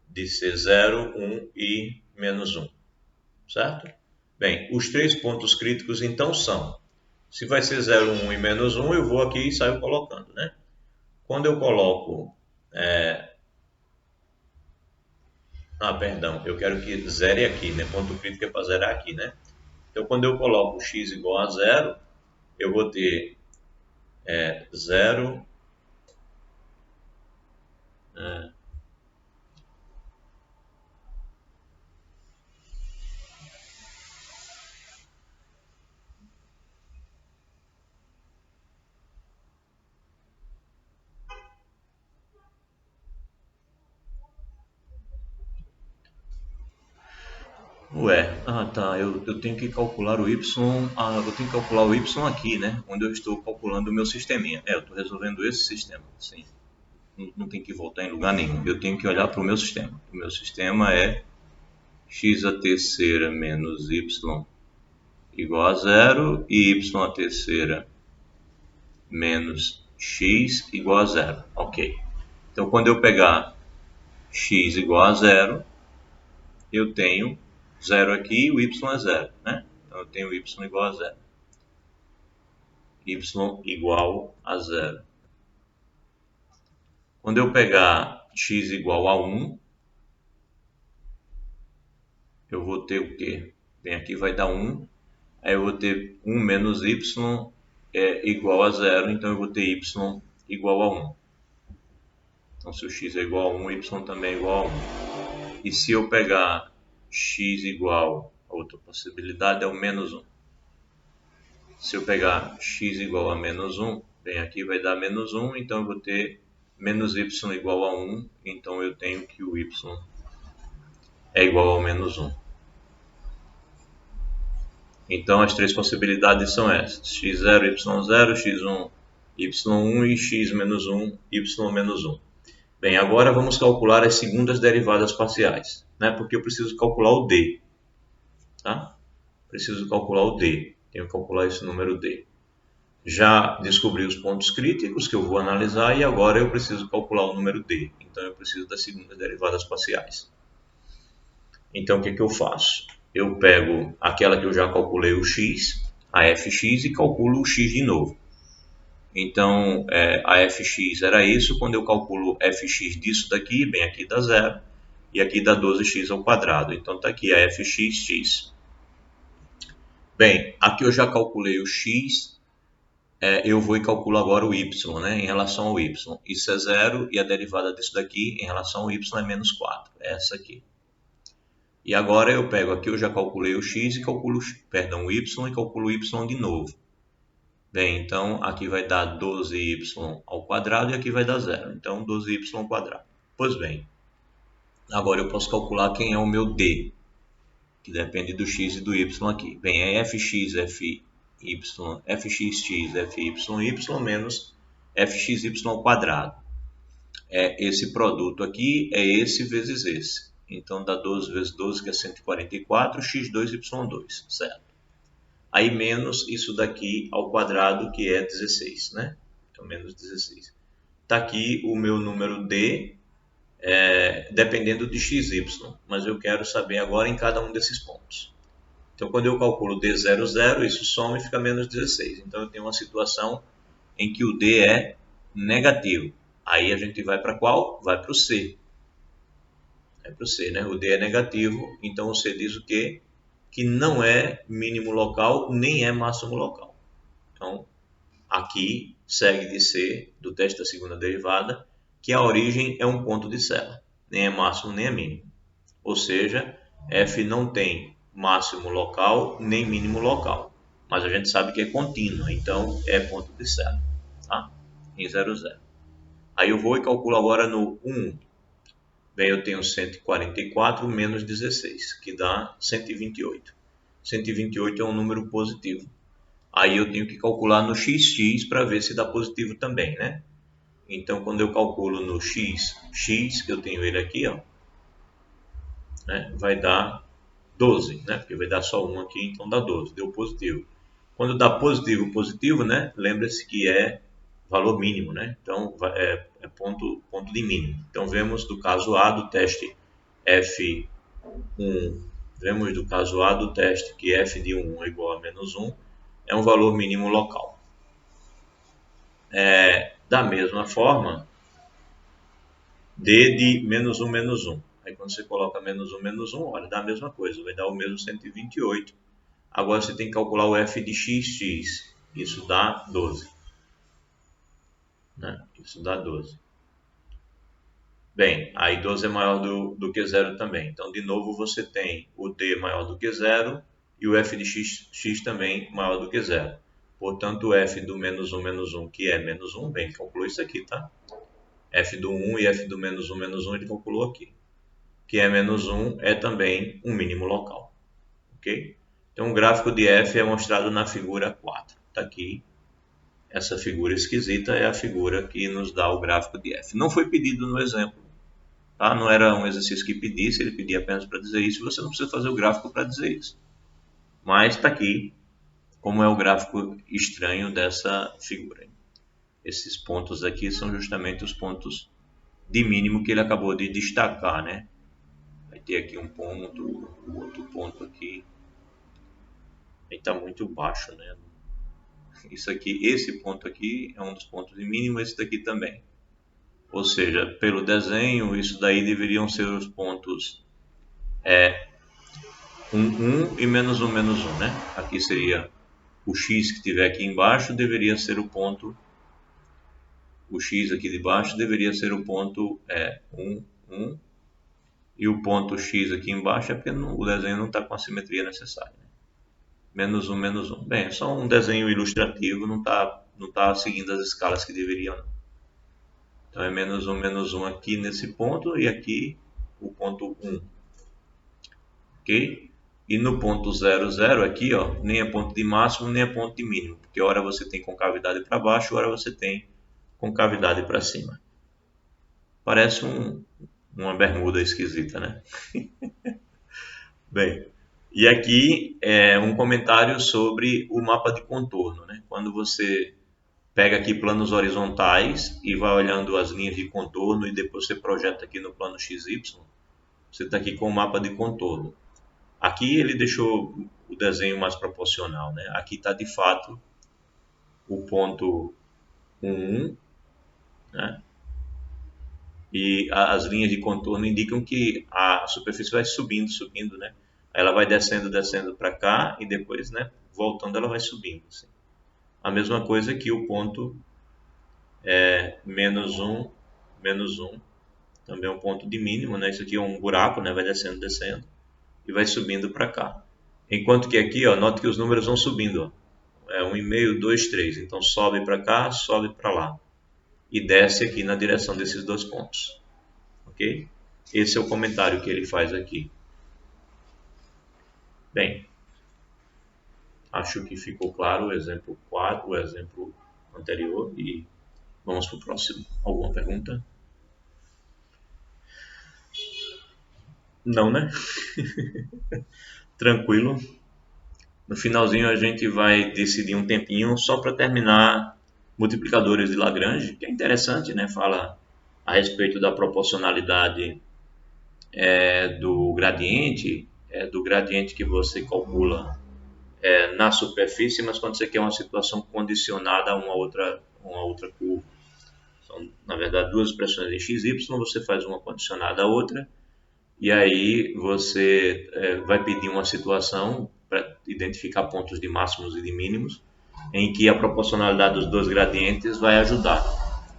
de ser 0, 1 e menos 1. Certo? Bem, os três pontos críticos então são, se vai ser 0, 1 e menos 1, eu vou aqui e saio colocando, né? Quando eu coloco... perdão, eu quero que zere aqui, né? Ponto crítico é para zerar aqui, né? Então, quando eu coloco x igual a 0, eu vou ter 0... tá, eu tenho que calcular o y, eu tenho que calcular o y aqui, né, onde eu estou calculando o meu sisteminha. Eu estou resolvendo esse sistema, sim, não tem que voltar em lugar nenhum, eu tenho que olhar para o meu sistema. O meu sistema é x a terceira menos y igual a 0 e y a terceira menos x igual a 0, ok. Então, quando eu pegar x igual a 0, eu tenho 0 aqui e o y é 0, né? Então eu tenho y igual a 0. Y igual a 0. Quando eu pegar x igual a 1, eu vou ter o quê? Bem, aqui vai dar 1. Aí eu vou ter 1 menos y igual a 0, então eu vou ter y igual a 1. Então se o x é igual a 1, y também é igual a 1. E se eu pegar x igual, a outra possibilidade é o menos 1. Se eu pegar x igual a menos 1, bem, aqui vai dar menos 1, então eu vou ter menos y igual a 1, então eu tenho que o y é igual a menos 1. Então as três possibilidades são essas: x0, y0, x1, y1 e x menos 1, y menos 1. Bem, agora vamos calcular as segundas derivadas parciais, né? Porque eu preciso calcular o d. Tá? Preciso calcular o d. Tenho que calcular esse número d. Já descobri os pontos críticos que eu vou analisar e agora eu preciso calcular o número d. Então eu preciso das segundas derivadas parciais. Então o que eu faço? Eu pego aquela que eu já calculei o x, a fx, e calculo o x de novo. Então a fx era isso, quando eu calculo fx disso daqui, bem, aqui dá zero, e aqui dá 12x ao quadrado. Então está aqui a fx. Bem, aqui eu já calculei o x, eu vou e calculo agora o y, né, em relação ao y. Isso é zero e a derivada disso daqui em relação ao y é menos 4, é essa aqui. E agora eu pego aqui, eu já calculei o x e calculo, perdão, o y e calculo o y de novo. Bem, então aqui vai dar 12y ao quadrado e aqui vai dar zero. Então 12y ao quadrado. Pois bem, agora eu posso calcular quem é o meu d, que depende do x e do y aqui. Bem, é fx, fy, fxx, fy, menos fxy ao quadrado. Esse produto aqui é esse vezes esse. Então dá 12 vezes 12, que é 144, x2, y2, certo? Aí menos isso daqui ao quadrado, que é 16, né? Então menos 16. Está aqui o meu número d, dependendo de xy, mas eu quero saber agora em cada um desses pontos. Então quando eu calculo d00, 0, isso soma e fica menos 16. Então eu tenho uma situação em que o d é negativo. Aí a gente vai para qual? Vai para o C. É para o C, né? O D é negativo, então o C diz o quê? Que não é mínimo local, nem é máximo local. Então, aqui segue de ser, do teste da segunda derivada, que a origem é um ponto de Cella. Nem é máximo, nem é mínimo. Ou seja, F não tem máximo local, nem mínimo local. Mas a gente sabe que é contínua, então é ponto de Cella. Tá? Em 0, 0. Aí eu vou e calculo agora no 1. Bem, eu tenho 144 menos 16, que dá 128. 128 é um número positivo. Aí eu tenho que calcular no xx para ver se dá positivo também, né? Então, quando eu calculo no x, que eu tenho ele aqui, ó, né, vai dar 12, né? Porque vai dar só um aqui, então dá 12, deu positivo. Quando dá positivo, positivo, né? Lembra-se que é valor mínimo, né? Então, é ponto de mínimo. Então, vemos do caso A do teste F1, vemos do caso A do teste que f de 1 é igual a menos 1, é um valor mínimo local. Da mesma forma, d de menos 1, menos 1. Aí quando você coloca menos 1, olha, dá a mesma coisa, vai dar o mesmo 128. Agora você tem que calcular o f de xx, isso dá 12. Né? Isso dá 12. Bem, aí 12 é maior do que 0 também. Então, de novo, você tem o d maior do que 0 e o f de x também maior do que 0. Portanto, o f do menos 1, que é menos 1, bem, ele calculou isso aqui, tá? F do 1 e f do menos 1, ele calculou aqui. Que é menos 1 é também um mínimo local. Ok? Então, o gráfico de f é mostrado na figura 4. Está aqui. Essa figura esquisita é a figura que nos dá o gráfico de f. Não foi pedido no exemplo. Tá? Não era um exercício que pedisse, ele pedia apenas para dizer isso. Você não precisa fazer o gráfico para dizer isso. Mas está aqui como é o gráfico estranho dessa figura. Esses pontos aqui são justamente os pontos de mínimo que ele acabou de destacar, né? Vai ter aqui um ponto, outro ponto aqui. Ele está muito baixo, né? Isso aqui, esse ponto aqui é um dos pontos de mínimo, esse daqui também. Ou seja, pelo desenho, isso daí deveriam ser os pontos 1 e menos 1, né? Aqui seria o x que tiver aqui embaixo, deveria ser o ponto, o x aqui de baixo deveria ser o ponto 1, 1, e o ponto x aqui embaixo é porque o desenho não está com a simetria necessária. Né? Menos 1, menos 1. Bem, é só um desenho ilustrativo, não tá seguindo as escalas que deveriam. Não. Então é menos 1 aqui nesse ponto e aqui o ponto 1. Ok? E no ponto 0, 0 aqui, ó, nem é ponto de máximo, nem é ponto de mínimo. Porque hora você tem concavidade para baixo, hora você tem concavidade para cima. Parece uma bermuda esquisita, né? Bem, E aqui é um comentário sobre o mapa de contorno, né? Quando você pega aqui planos horizontais e vai olhando as linhas de contorno e depois você projeta aqui no plano XY, você está aqui com o mapa de contorno. Aqui ele deixou o desenho mais proporcional, né? Aqui está de fato o ponto 1, né? E as linhas de contorno indicam que a superfície vai subindo, né? Ela vai descendo para cá e depois, né, voltando ela vai subindo. Assim. A mesma coisa que o ponto -1, -1, também é um ponto de mínimo, né? Isso aqui é um buraco, né? Vai descendo e vai subindo para cá. Enquanto que aqui, ó, note que os números vão subindo, ó. É 1,5, 2, 3. Então sobe para cá, sobe para lá. E desce aqui na direção desses dois pontos. Ok? Esse é o comentário que ele faz aqui. Bem, acho que ficou claro o exemplo 4, o exemplo anterior. E vamos para o próximo. Alguma pergunta? Não, né? Tranquilo. No finalzinho a gente vai decidir um tempinho só para terminar multiplicadores de Lagrange, que é interessante, né? Fala a respeito da proporcionalidade do gradiente que você calcula na superfície, mas quando você quer uma situação condicionada a uma outra curva. São, na verdade, duas expressões em x e y, você faz uma condicionada à outra, e aí você vai pedir uma situação para identificar pontos de máximos e de mínimos, em que a proporcionalidade dos dois gradientes vai ajudar.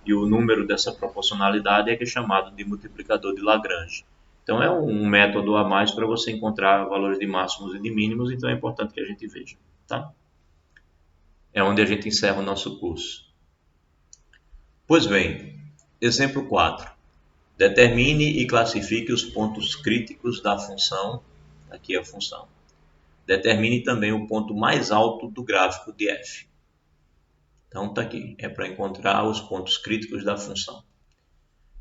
E o número dessa proporcionalidade é que é chamado de multiplicador de Lagrange. Então é um método a mais para você encontrar valores de máximos e de mínimos, então é importante que a gente veja. Tá? É onde a gente encerra o nosso curso. Pois bem, exemplo 4. Determine e classifique os pontos críticos da função. Aqui é a função. Determine também o ponto mais alto do gráfico de f. Então está aqui, é para encontrar os pontos críticos da função.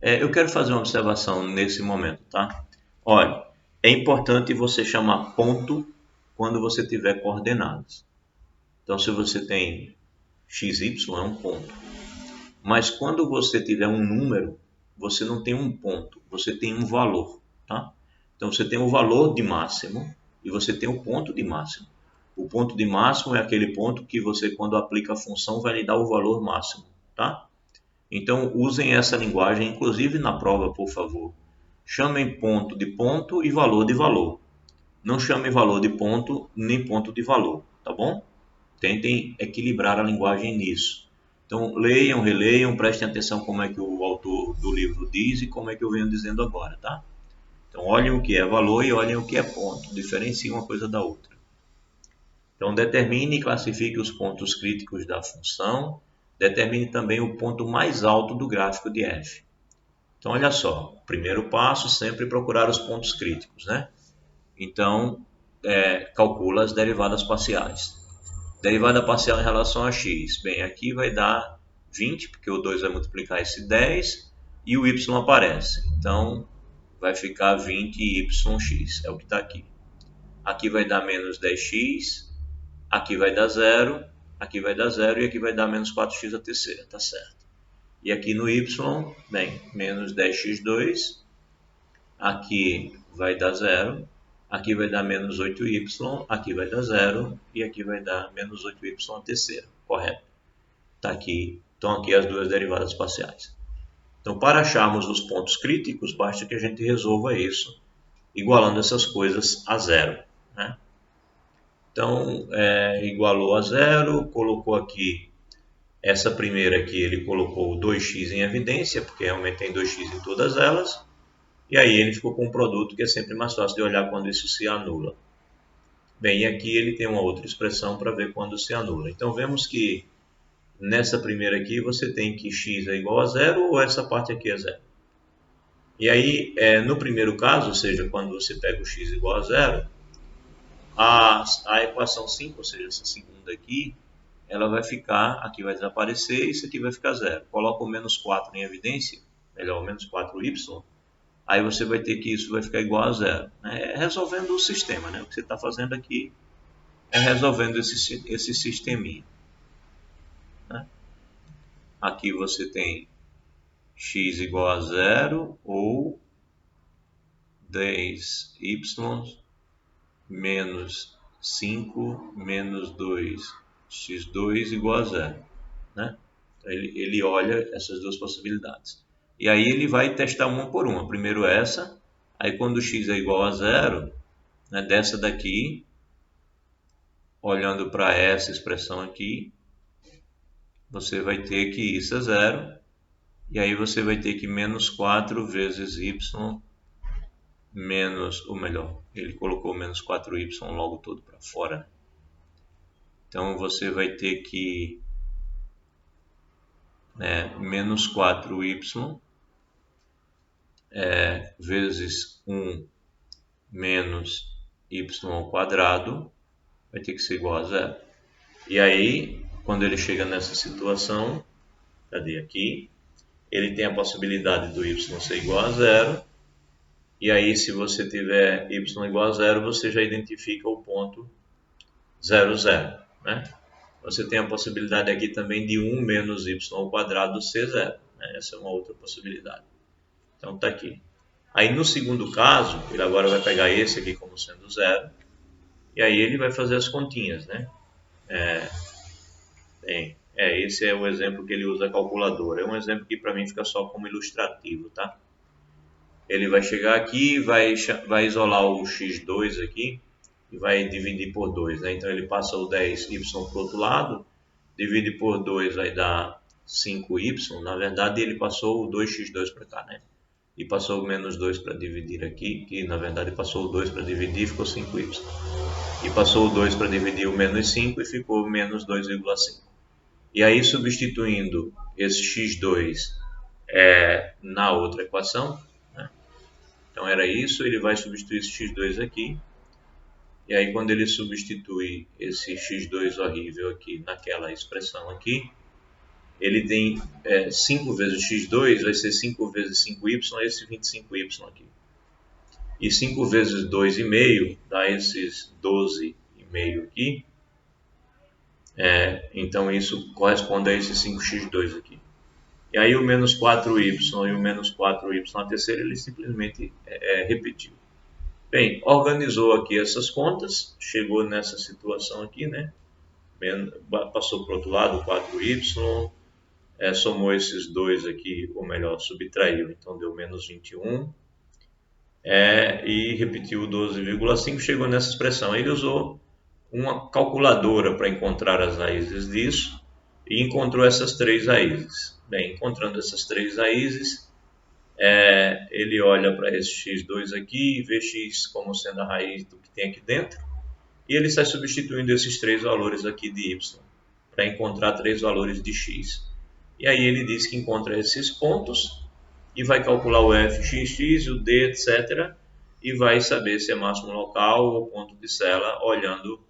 Eu quero fazer uma observação nesse momento, tá? Olha, é importante você chamar ponto quando você tiver coordenadas. Então, se você tem x, y, é um ponto. Mas quando você tiver um número, você não tem um ponto, você tem um valor, tá? Então, você tem o valor de máximo e você tem o ponto de máximo. O ponto de máximo é aquele ponto que você, quando aplica a função, vai lhe dar o valor máximo, tá? Então, usem essa linguagem, inclusive na prova, por favor. Chamem ponto de ponto e valor de valor. Não chamem valor de ponto nem ponto de valor, tá bom? Tentem equilibrar a linguagem nisso. Então, leiam, releiam, prestem atenção como é que o autor do livro diz e como é que eu venho dizendo agora, tá? Então, olhem o que é valor e olhem o que é ponto. Diferenciem uma coisa da outra. Então, determine e classifique os pontos críticos da função. Determine também o ponto mais alto do gráfico de f. Então, olha só. Primeiro passo, sempre procurar os pontos críticos, né? Então, calcula as derivadas parciais. Derivada parcial em relação a x. Bem, aqui vai dar 20, porque o 2 vai multiplicar esse 10 e o y aparece. Então, vai ficar 20yx, é o que está aqui. Aqui vai dar menos 10x, aqui vai dar 0, aqui vai dar 0 e aqui vai dar menos 4x a terceira, tá certo. E aqui no y, bem, menos 10x2, aqui vai dar 0, aqui vai dar menos 8y, aqui vai dar 0 e aqui vai dar menos 8y a terceira, correto? Tá aqui, estão aqui as duas derivadas parciais. Então, para acharmos os pontos críticos, basta que a gente resolva isso, igualando essas coisas a 0, né? Então, igualou a 0, colocou aqui, essa primeira aqui ele colocou 2x em evidência, porque realmente tem 2x em todas elas, e aí ele ficou com um produto que é sempre mais fácil de olhar quando isso se anula. Bem, e aqui ele tem uma outra expressão para ver quando se anula. Então, vemos que nessa primeira aqui você tem que x é igual a 0 ou essa parte aqui é 0. E aí, no primeiro caso, ou seja, quando você pega o x igual a 0, a equação 5, ou seja, essa segunda aqui, ela vai ficar, aqui vai desaparecer e isso aqui vai ficar 0. Coloca o menos 4 em evidência, melhor, o menos 4y, aí você vai ter que isso vai ficar igual a zero. É resolvendo o sistema, né? O que você está fazendo aqui é resolvendo esse sisteminha. Né? Aqui você tem x igual a zero ou 10y menos 5 menos 2x2 igual a zero. Né? Ele olha essas duas possibilidades. E aí ele vai testar uma por uma. Primeiro essa, aí quando x é igual a zero, né, dessa daqui, olhando para essa expressão aqui, você vai ter que isso é zero, e aí você vai ter que menos 4 vezes y menos, ou melhor, ele colocou menos 4y logo todo para fora. Então você vai ter que menos 4y vezes 1 menos y ao quadrado vai ter que ser igual a zero. E aí, quando ele chega nessa situação, cadê aqui? Ele tem a possibilidade do y ser igual a zero. E aí, se você tiver y igual a zero, você já identifica o ponto 0, 0. Né? Você tem a possibilidade aqui também de 1 menos y ao quadrado ser zero. Né? Essa é uma outra possibilidade. Então, está aqui. Aí, no segundo caso, ele agora vai pegar esse aqui como sendo zero. E aí, ele vai fazer as continhas. Né? Esse é o exemplo que ele usa a calculadora. É um exemplo que para mim fica só como ilustrativo. Tá? Ele vai chegar aqui, vai isolar o x2 aqui e vai dividir por 2. Né? Então, ele passa o 10y para o outro lado, divide por 2 vai dar 5y. Na verdade, ele passou o 2x2 para cá. Né? E passou o menos 2 para dividir aqui, que na verdade passou o 2 para dividir e ficou 5y. E passou o 2 para dividir o menos 5 e ficou menos 2,5. E aí, substituindo esse x2 na outra equação, né? Então era isso, ele vai substituir esse x2 aqui. E aí, quando ele substitui esse x2 horrível aqui naquela expressão aqui, ele tem 5 vezes x2, vai ser 5 vezes 5y, esse 25y aqui. E 5 vezes 2,5 dá esses 12,5 aqui. Então isso corresponde a esse 5x2 aqui. E aí o menos 4y e o menos 4y na terceira, ele simplesmente repetiu. Bem, organizou aqui essas contas, chegou nessa situação aqui, né? Passou para o outro lado 4y, somou esses dois aqui, ou melhor, subtraiu, então deu menos 21. E repetiu 12,5, chegou nessa expressão. Ele usou uma calculadora para encontrar as raízes disso e encontrou essas três raízes. Bem, encontrando essas três raízes, ele olha para esse x2 aqui e vê x como sendo a raiz do que tem aqui dentro e ele está substituindo esses três valores aqui de y para encontrar três valores de x. E aí ele diz que encontra esses pontos e vai calcular o f, x, o d, etc. e vai saber se é máximo local ou ponto de Cella olhando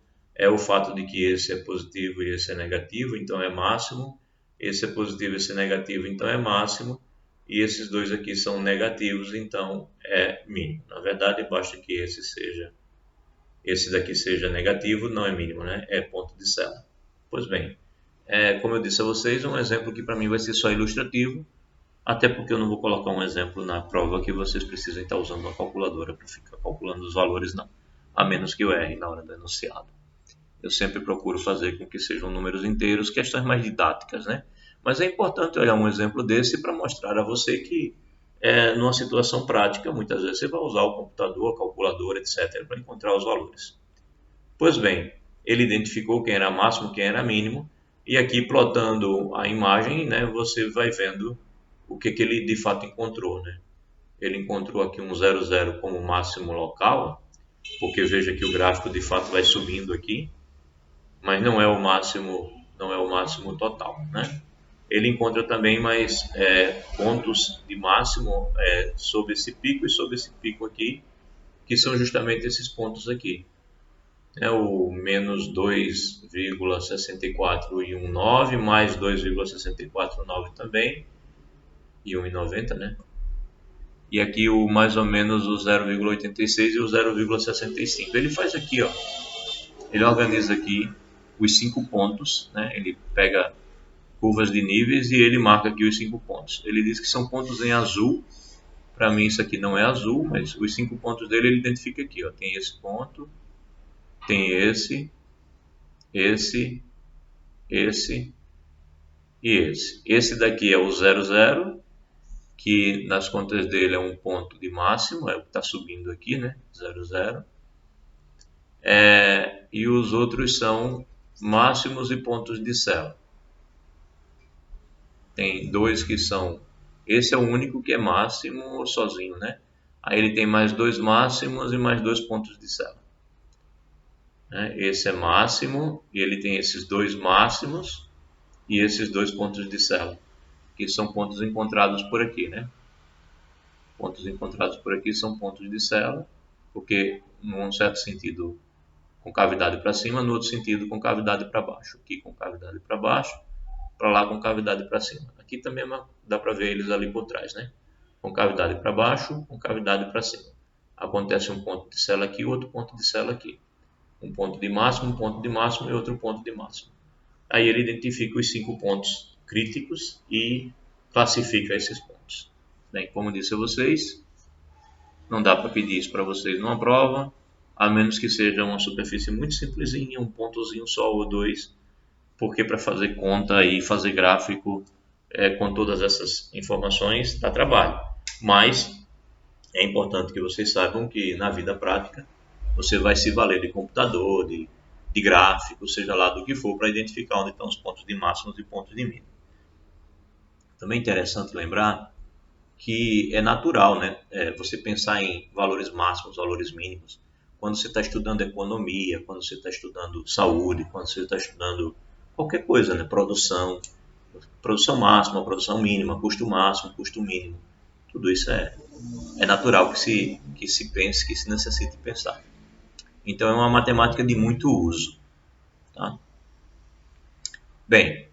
o fato de que esse é positivo e esse é negativo, então é máximo, esse é positivo e esse é negativo, então é máximo, e esses dois aqui são negativos, então é mínimo. Na verdade, basta que esse daqui seja negativo, não é mínimo, né? É ponto de Cella. Pois bem, como eu disse a vocês, um exemplo que para mim vai ser só ilustrativo, até porque eu não vou colocar um exemplo na prova que vocês precisam estar usando uma calculadora para ficar calculando os valores, não, a menos que eu erre na hora do enunciado. Eu sempre procuro fazer com que sejam números inteiros, questões mais didáticas, né? Mas é importante olhar um exemplo desse para mostrar a você que, numa situação prática, muitas vezes você vai usar o computador, a calculadora, etc., para encontrar os valores. Pois bem, ele identificou quem era máximo, quem era mínimo, e aqui, plotando a imagem, né, você vai vendo o que ele de fato encontrou. Né? Ele encontrou aqui um 0, 0 como máximo local, porque veja que o gráfico de fato vai subindo aqui, mas não é o máximo total, né? Ele encontra também mais pontos de máximo sobre esse pico e sobre esse pico aqui, que são justamente esses pontos aqui. O menos 2,6419 mais 2,649 também, e 1,90, né? e aqui o mais ou menos o 0,86 e o 0,65. Ele faz aqui, ó, ele organiza aqui os 5 pontos, né? Ele pega curvas de níveis e ele marca aqui os 5 pontos. Ele diz que são pontos em azul. Para mim isso aqui não é azul, mas os 5 pontos dele ele identifica aqui, ó. Tem esse ponto, tem esse e esse. Esse daqui é o 00, que nas contas dele é um ponto de máximo, é o que está subindo aqui, né? 00. E os outros são máximos e pontos de célula. Tem dois que são... Esse é o único que é máximo sozinho, né? Aí ele tem mais dois máximos e mais dois pontos de célula. Esse é máximo e ele tem esses dois máximos e esses dois pontos de célula, que são pontos encontrados por aqui, né? Pontos encontrados por aqui são pontos de célula, porque num certo sentido com cavidade para cima, no outro sentido com cavidade para baixo. Aqui com cavidade para baixo, para lá com cavidade para cima. Aqui também dá para ver eles ali por trás, né? Com cavidade para baixo, com cavidade para cima. Acontece um ponto de célula aqui, outro ponto de célula aqui. Um ponto de máximo e outro ponto de máximo. Aí ele identifica os 5 pontos críticos e classifica esses pontos. Bem, como disse a vocês, não dá para pedir isso para vocês numa prova, a menos que seja uma superfície muito simplesinha, um pontozinho só ou dois, porque para fazer conta e fazer gráfico com todas essas informações dá trabalho. Mas é importante que vocês saibam que na vida prática você vai se valer de computador, de gráfico, seja lá do que for, para identificar onde estão os pontos de máximos e pontos de mínimos. Também é interessante lembrar que é natural, né? Você pensar em valores máximos, valores mínimos, quando você está estudando economia, quando você está estudando saúde, quando você está estudando qualquer coisa, né? Produção máxima, produção mínima, custo máximo, custo mínimo. Tudo isso é natural que se pense, que se necessite pensar. Então é uma matemática de muito uso. Tá? Bem,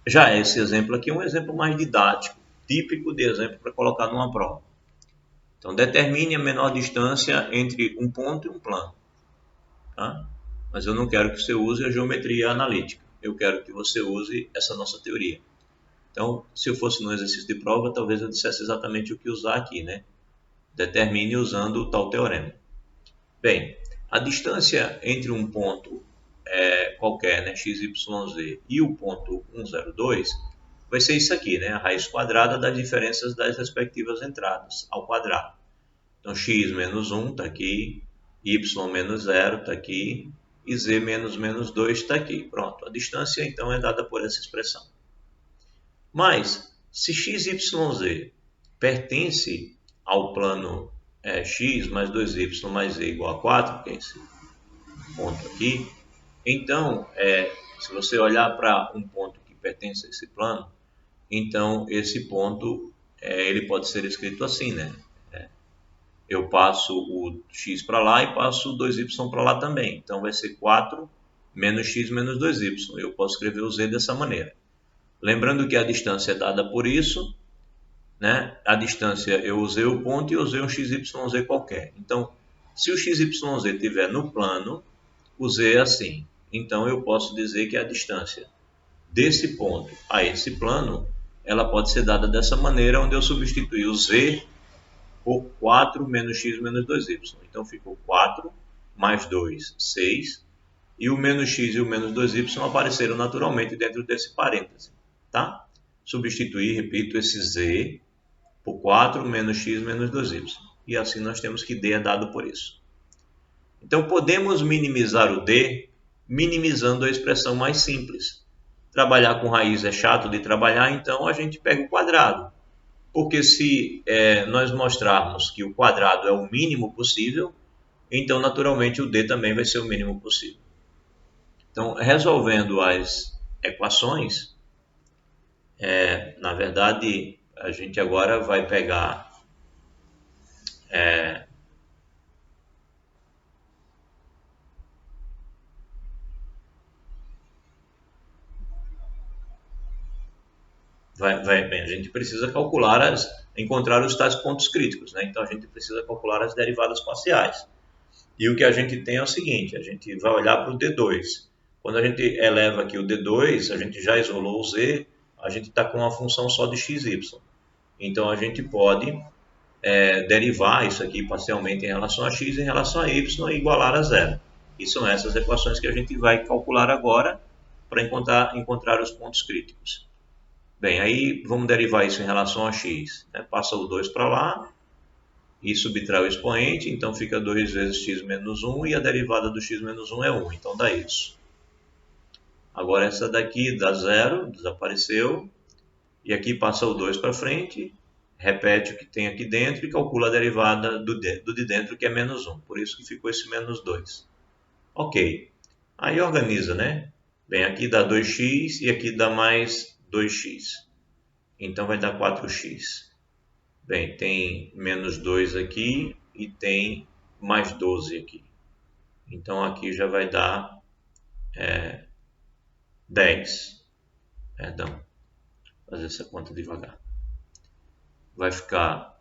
já esse exemplo aqui é um exemplo mais didático, típico de exemplo para colocar numa prova. Então, determine a menor distância entre um ponto e um plano. Tá? Mas eu não quero que você use a geometria analítica. Eu quero que você use essa nossa teoria. Então, se eu fosse no exercício de prova, talvez eu dissesse exatamente o que usar aqui, né? Determine usando o tal teorema. Bem, a distância entre um ponto qualquer, né, x, y, z, e o ponto 102, vai ser isso aqui, né, a raiz quadrada das diferenças das respectivas entradas ao quadrado. Então, x menos 1 está aqui, y menos 0 está aqui, e z menos 2 está aqui. Pronto, a distância então é dada por essa expressão. Mas, se x, y, z pertence ao plano x mais 2y mais z igual a 4, que é esse ponto aqui, então, se você olhar para um ponto que pertence a esse plano, então esse ponto ele pode ser escrito assim, né? Eu passo o x para lá e passo o 2y para lá também. Então vai ser 4 menos x menos 2y. Eu posso escrever o z dessa maneira. Lembrando que a distância é dada por isso, né? A distância eu usei o ponto e usei um xyz qualquer. Então, se o xyz estiver no plano, o z é assim. Então eu posso dizer que a distância desse ponto a esse plano, ela pode ser dada dessa maneira, onde eu substituí o z por 4 menos x menos 2y. Então ficou 4 mais 2, 6. E o menos x e o menos 2y apareceram naturalmente dentro desse parêntese. Tá? Substituir, repito, esse z por 4 menos x menos 2y. E assim nós temos que d é dado por isso. Então podemos minimizar o d minimizando a expressão mais simples. Trabalhar com raiz é chato de trabalhar, então a gente pega o quadrado. Porque se nós mostrarmos que o quadrado é o mínimo possível, então naturalmente o d também vai ser o mínimo possível. Então, resolvendo as equações, na verdade, a gente agora vai pegar bem, a gente precisa calcular encontrar os tais pontos críticos, né? Então a gente precisa calcular as derivadas parciais. E o que a gente tem é o seguinte, a gente vai olhar para o D2. Quando a gente eleva aqui o D2, a gente já isolou o Z, a gente está com uma função só de x, y. Então a gente pode derivar isso aqui parcialmente em relação a x em relação a y e igualar a zero. E são essas equações que a gente vai calcular agora para encontrar os pontos críticos. Bem, aí vamos derivar isso em relação a x. Né? Passa o 2 para lá e subtrai o expoente, então fica 2 vezes x menos 1 e a derivada do x menos 1 é 1, então dá isso. Agora essa daqui dá zero, desapareceu, e aqui passa o 2 para frente, repete o que tem aqui dentro e calcula a derivada do de dentro, que é menos 1, por isso que ficou esse menos 2. Ok, aí organiza, né? Bem, aqui dá 2x e aqui dá mais 2x, então vai dar 4x. Bem, tem menos 2 aqui e tem mais 12 aqui. Então aqui já vai dar 10. Perdão, vou fazer essa conta devagar. Vai ficar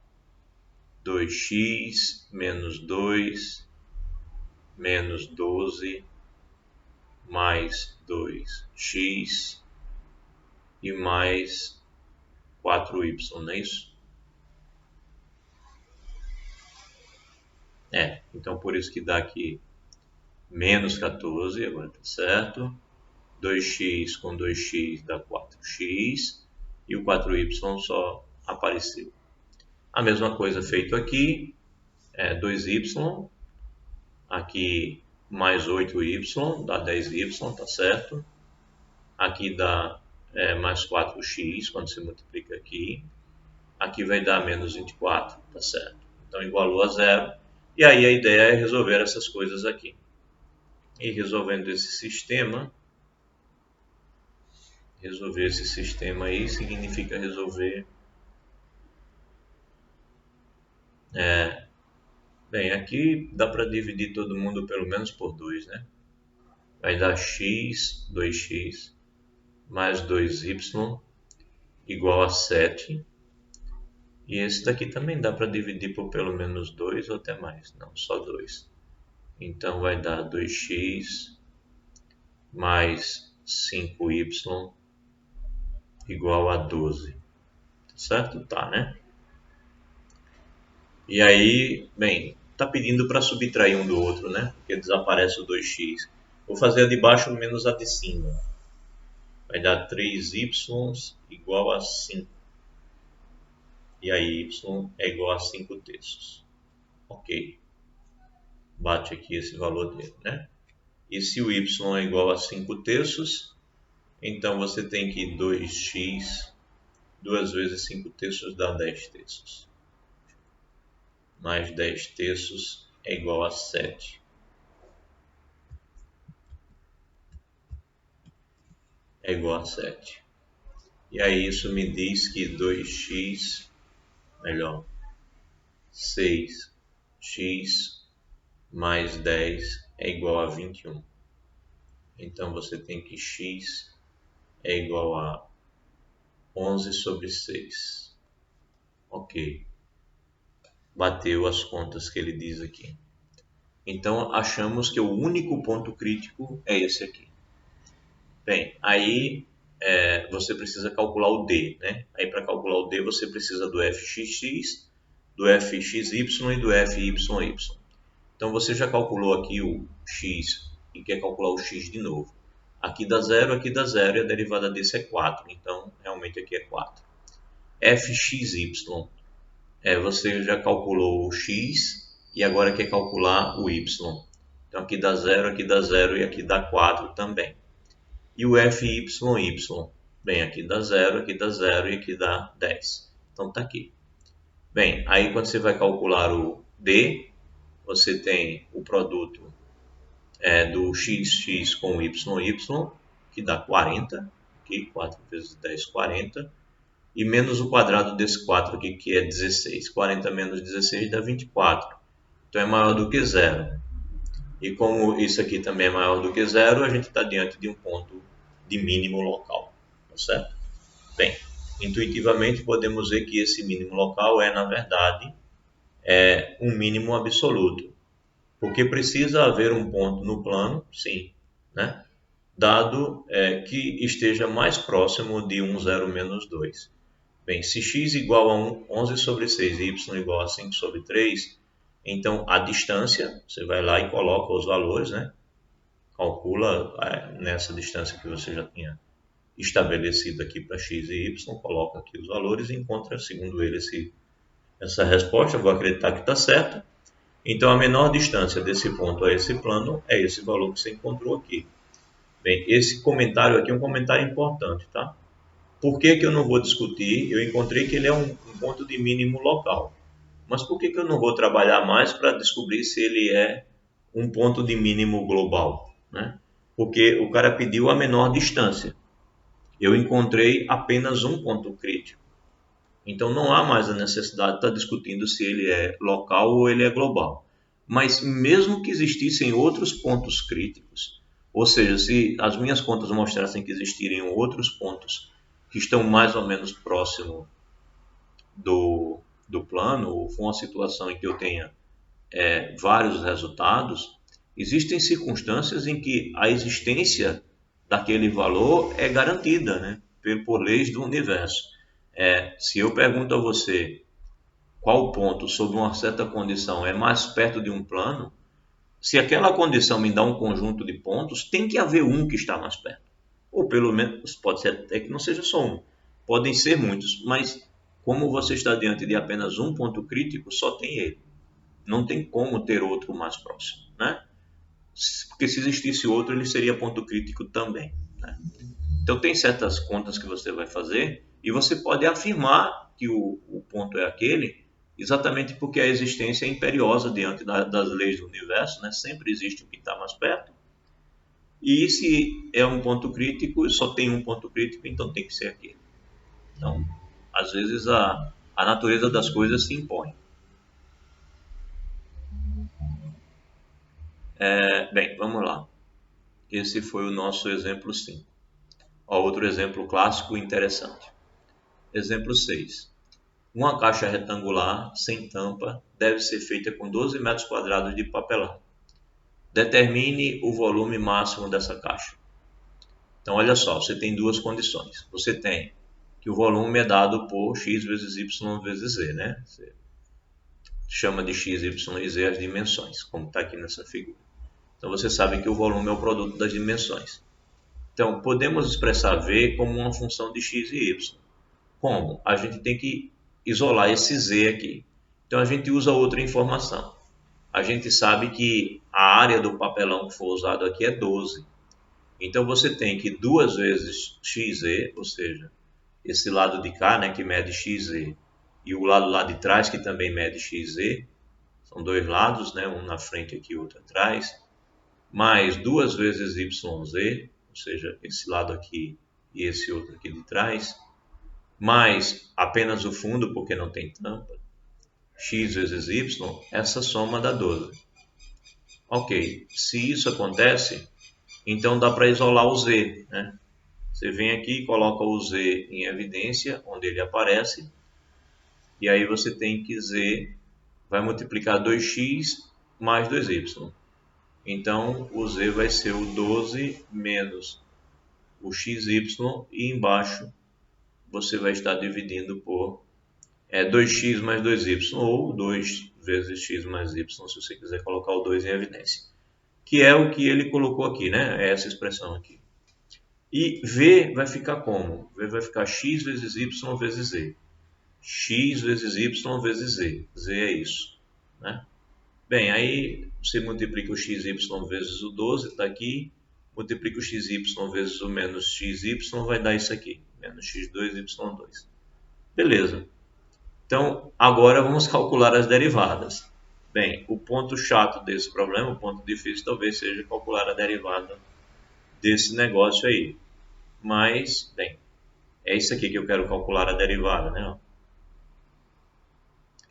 2x menos 2 menos 12 mais 2x e mais 4y, não é isso? Então por isso que dá aqui menos 14, agora está certo. 2x com 2x dá 4x e o 4y só apareceu. A mesma coisa feito aqui, 2y, aqui mais 8y dá 10y, tá certo? Aqui dá mais 4x quando se multiplica aqui. Aqui vai dar menos 24, tá certo? Então igualou a zero. E aí a ideia é resolver essas coisas aqui. E resolvendo esse sistema, resolver esse sistema aí significa resolver... Bem, aqui dá para dividir todo mundo pelo menos por 2, né? Vai dar x, 2x, mais 2y, igual a 7. E esse daqui também dá para dividir por pelo menos 2 ou até mais. Não, só 2. Então vai dar 2x mais 5y igual a 12. Certo? Tá, né? E aí, bem, tá pedindo para subtrair um do outro, né? Porque desaparece o 2x. Vou fazer a de baixo menos a de cima. Vai dar 3y igual a 5. E aí y é igual a 5 terços. Ok. Bate aqui esse valor dele, né? E se o y é igual a 5 terços, então você tem que 2x, 2 vezes 5 terços dá 10 terços. Mais 10 terços é igual a 7. É igual a 7. E aí isso me diz que 2x, melhor, 6x mais 10 é igual a 21. Então você tem que x é igual a 11 sobre 6. Ok. Bateu as contas que ele diz aqui. Então achamos que o único ponto crítico é esse aqui. Bem, aí você precisa calcular o D, né? Aí para calcular o D você precisa do fxx, do fxy e do fyy. Então você já calculou aqui o x e quer calcular o x de novo. Aqui dá 0, aqui dá 0 e a derivada desse é 4. Então realmente aqui é 4. Fxy, você já calculou o x e agora quer calcular o y. Então aqui dá 0 e aqui dá 4 também. E o fyi, bem, aqui dá 0 e aqui dá 10. Então está aqui. Bem, aí quando você vai calcular o D, você tem o produto do xx com o yy, que dá 40. Aqui, 4 vezes 10, 40. E menos o quadrado desse 4 aqui, que é 16. 40 menos 16 dá 24. Então é maior do que 0. E como isso aqui também é maior do que 0, a gente está diante de um ponto de mínimo local. Tá certo? Bem, intuitivamente podemos ver que esse mínimo local é, na verdade, um mínimo absoluto, porque precisa haver um ponto no plano, sim, né? Dado que esteja mais próximo de 1, 0, menos 2. Bem, se x igual a 11 sobre 6 e y igual a 5 sobre 3, então a distância, você vai lá e coloca os valores, né? Calcula nessa distância que você já tinha estabelecido aqui para x e y, coloca aqui os valores e encontra, segundo ele, essa resposta. Eu vou acreditar que está certo. Então, a menor distância desse ponto a esse plano é esse valor que você encontrou aqui. Bem, esse comentário aqui é um comentário importante, tá? Por que eu não vou discutir? Eu encontrei que ele é um ponto de mínimo local. Mas por que eu não vou trabalhar mais para descobrir se ele é um ponto de mínimo global, né? Porque o cara pediu a menor distância. Eu encontrei apenas um ponto crítico. Então não há mais a necessidade de estar discutindo se ele é local ou ele é global. Mas mesmo que existissem outros pontos críticos, ou seja, se as minhas contas mostrassem que existiriam outros pontos que estão mais ou menos próximo do plano, ou for uma situação em que eu tenha vários resultados, existem circunstâncias em que a existência daquele valor é garantida, né, por leis do universo. Se eu pergunto a você qual ponto, sob uma certa condição, é mais perto de um plano, se aquela condição me dá um conjunto de pontos, tem que haver um que está mais perto. Ou pelo menos, pode ser até que não seja só um. Podem ser muitos, mas como você está diante de apenas um ponto crítico, só tem ele. Não tem como ter outro mais próximo, né? Porque se existisse outro, ele seria ponto crítico também, né? Então tem certas contas que você vai fazer e você pode afirmar que o ponto é aquele, exatamente porque a existência é imperiosa diante das leis do universo, né? Sempre existe o que está mais perto. E se é um ponto crítico, só tem um ponto crítico, então tem que ser aquele. Então, às vezes a natureza das coisas se impõe. Bem, vamos lá. Esse foi o nosso exemplo 5. Outro exemplo clássico interessante. Exemplo 6. Uma caixa retangular sem tampa deve ser feita com 12 metros quadrados de papelão. Determine o volume máximo dessa caixa. Então, olha só, você tem duas condições. Você tem que o volume é dado por x vezes y vezes z, né? Você chama de x, y e z as dimensões, como está aqui nessa figura. Então, você sabe que o volume é o produto das dimensões. Então, podemos expressar v como uma função de x e y. Como? A gente tem que isolar esse z aqui. Então, a gente usa outra informação. A gente sabe que a área do papelão que for usado aqui é 12. Então, você tem que 2 vezes xz, ou seja, esse lado de cá, né, que mede xz, e o lado lá de trás, que também mede xz, são dois lados, né, um na frente aqui e outro atrás, mais 2 vezes yz, ou seja, esse lado aqui e esse outro aqui de trás, mais apenas o fundo, porque não tem tampa, x vezes y, essa soma dá 12. Ok, se isso acontece, então dá para isolar o z, né? Você vem aqui e coloca o z em evidência, onde ele aparece, e aí você tem que z vai multiplicar 2x mais 2y. Então, o z vai ser o 12 menos o xy, e embaixo você vai estar dividindo por 2x mais 2y, ou 2 vezes x mais y, se você quiser colocar o 2 em evidência. Que é o que ele colocou aqui, né? É essa expressão aqui. E v vai ficar como? V vai ficar x vezes y vezes z. X vezes y vezes z. Z é isso, né? Bem, aí você multiplica o xy vezes o 12, está aqui. Multiplica o xy vezes o menos xy, vai dar isso aqui. Menos x2, y2. Beleza. Então, agora vamos calcular as derivadas. Bem, o ponto chato desse problema, o ponto difícil, talvez seja calcular a derivada desse negócio aí. Mas, bem, é isso aqui que eu quero calcular a derivada, né?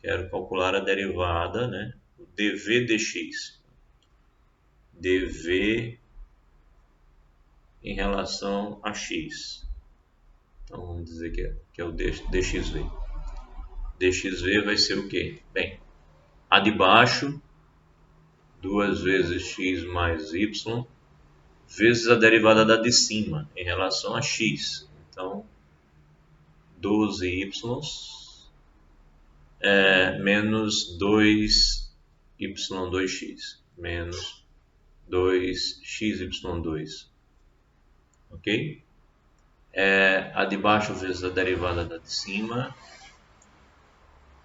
Quero calcular a derivada, né? O dv dx. dv em relação a x. Então, vamos dizer que que é o dxv. dxv vai ser o quê? Bem, a de baixo, 2 vezes x mais y, vezes a derivada da de cima em relação a x. Então, 12y menos 2y2x, menos 2xy2, ok? A de baixo vezes a derivada da de cima,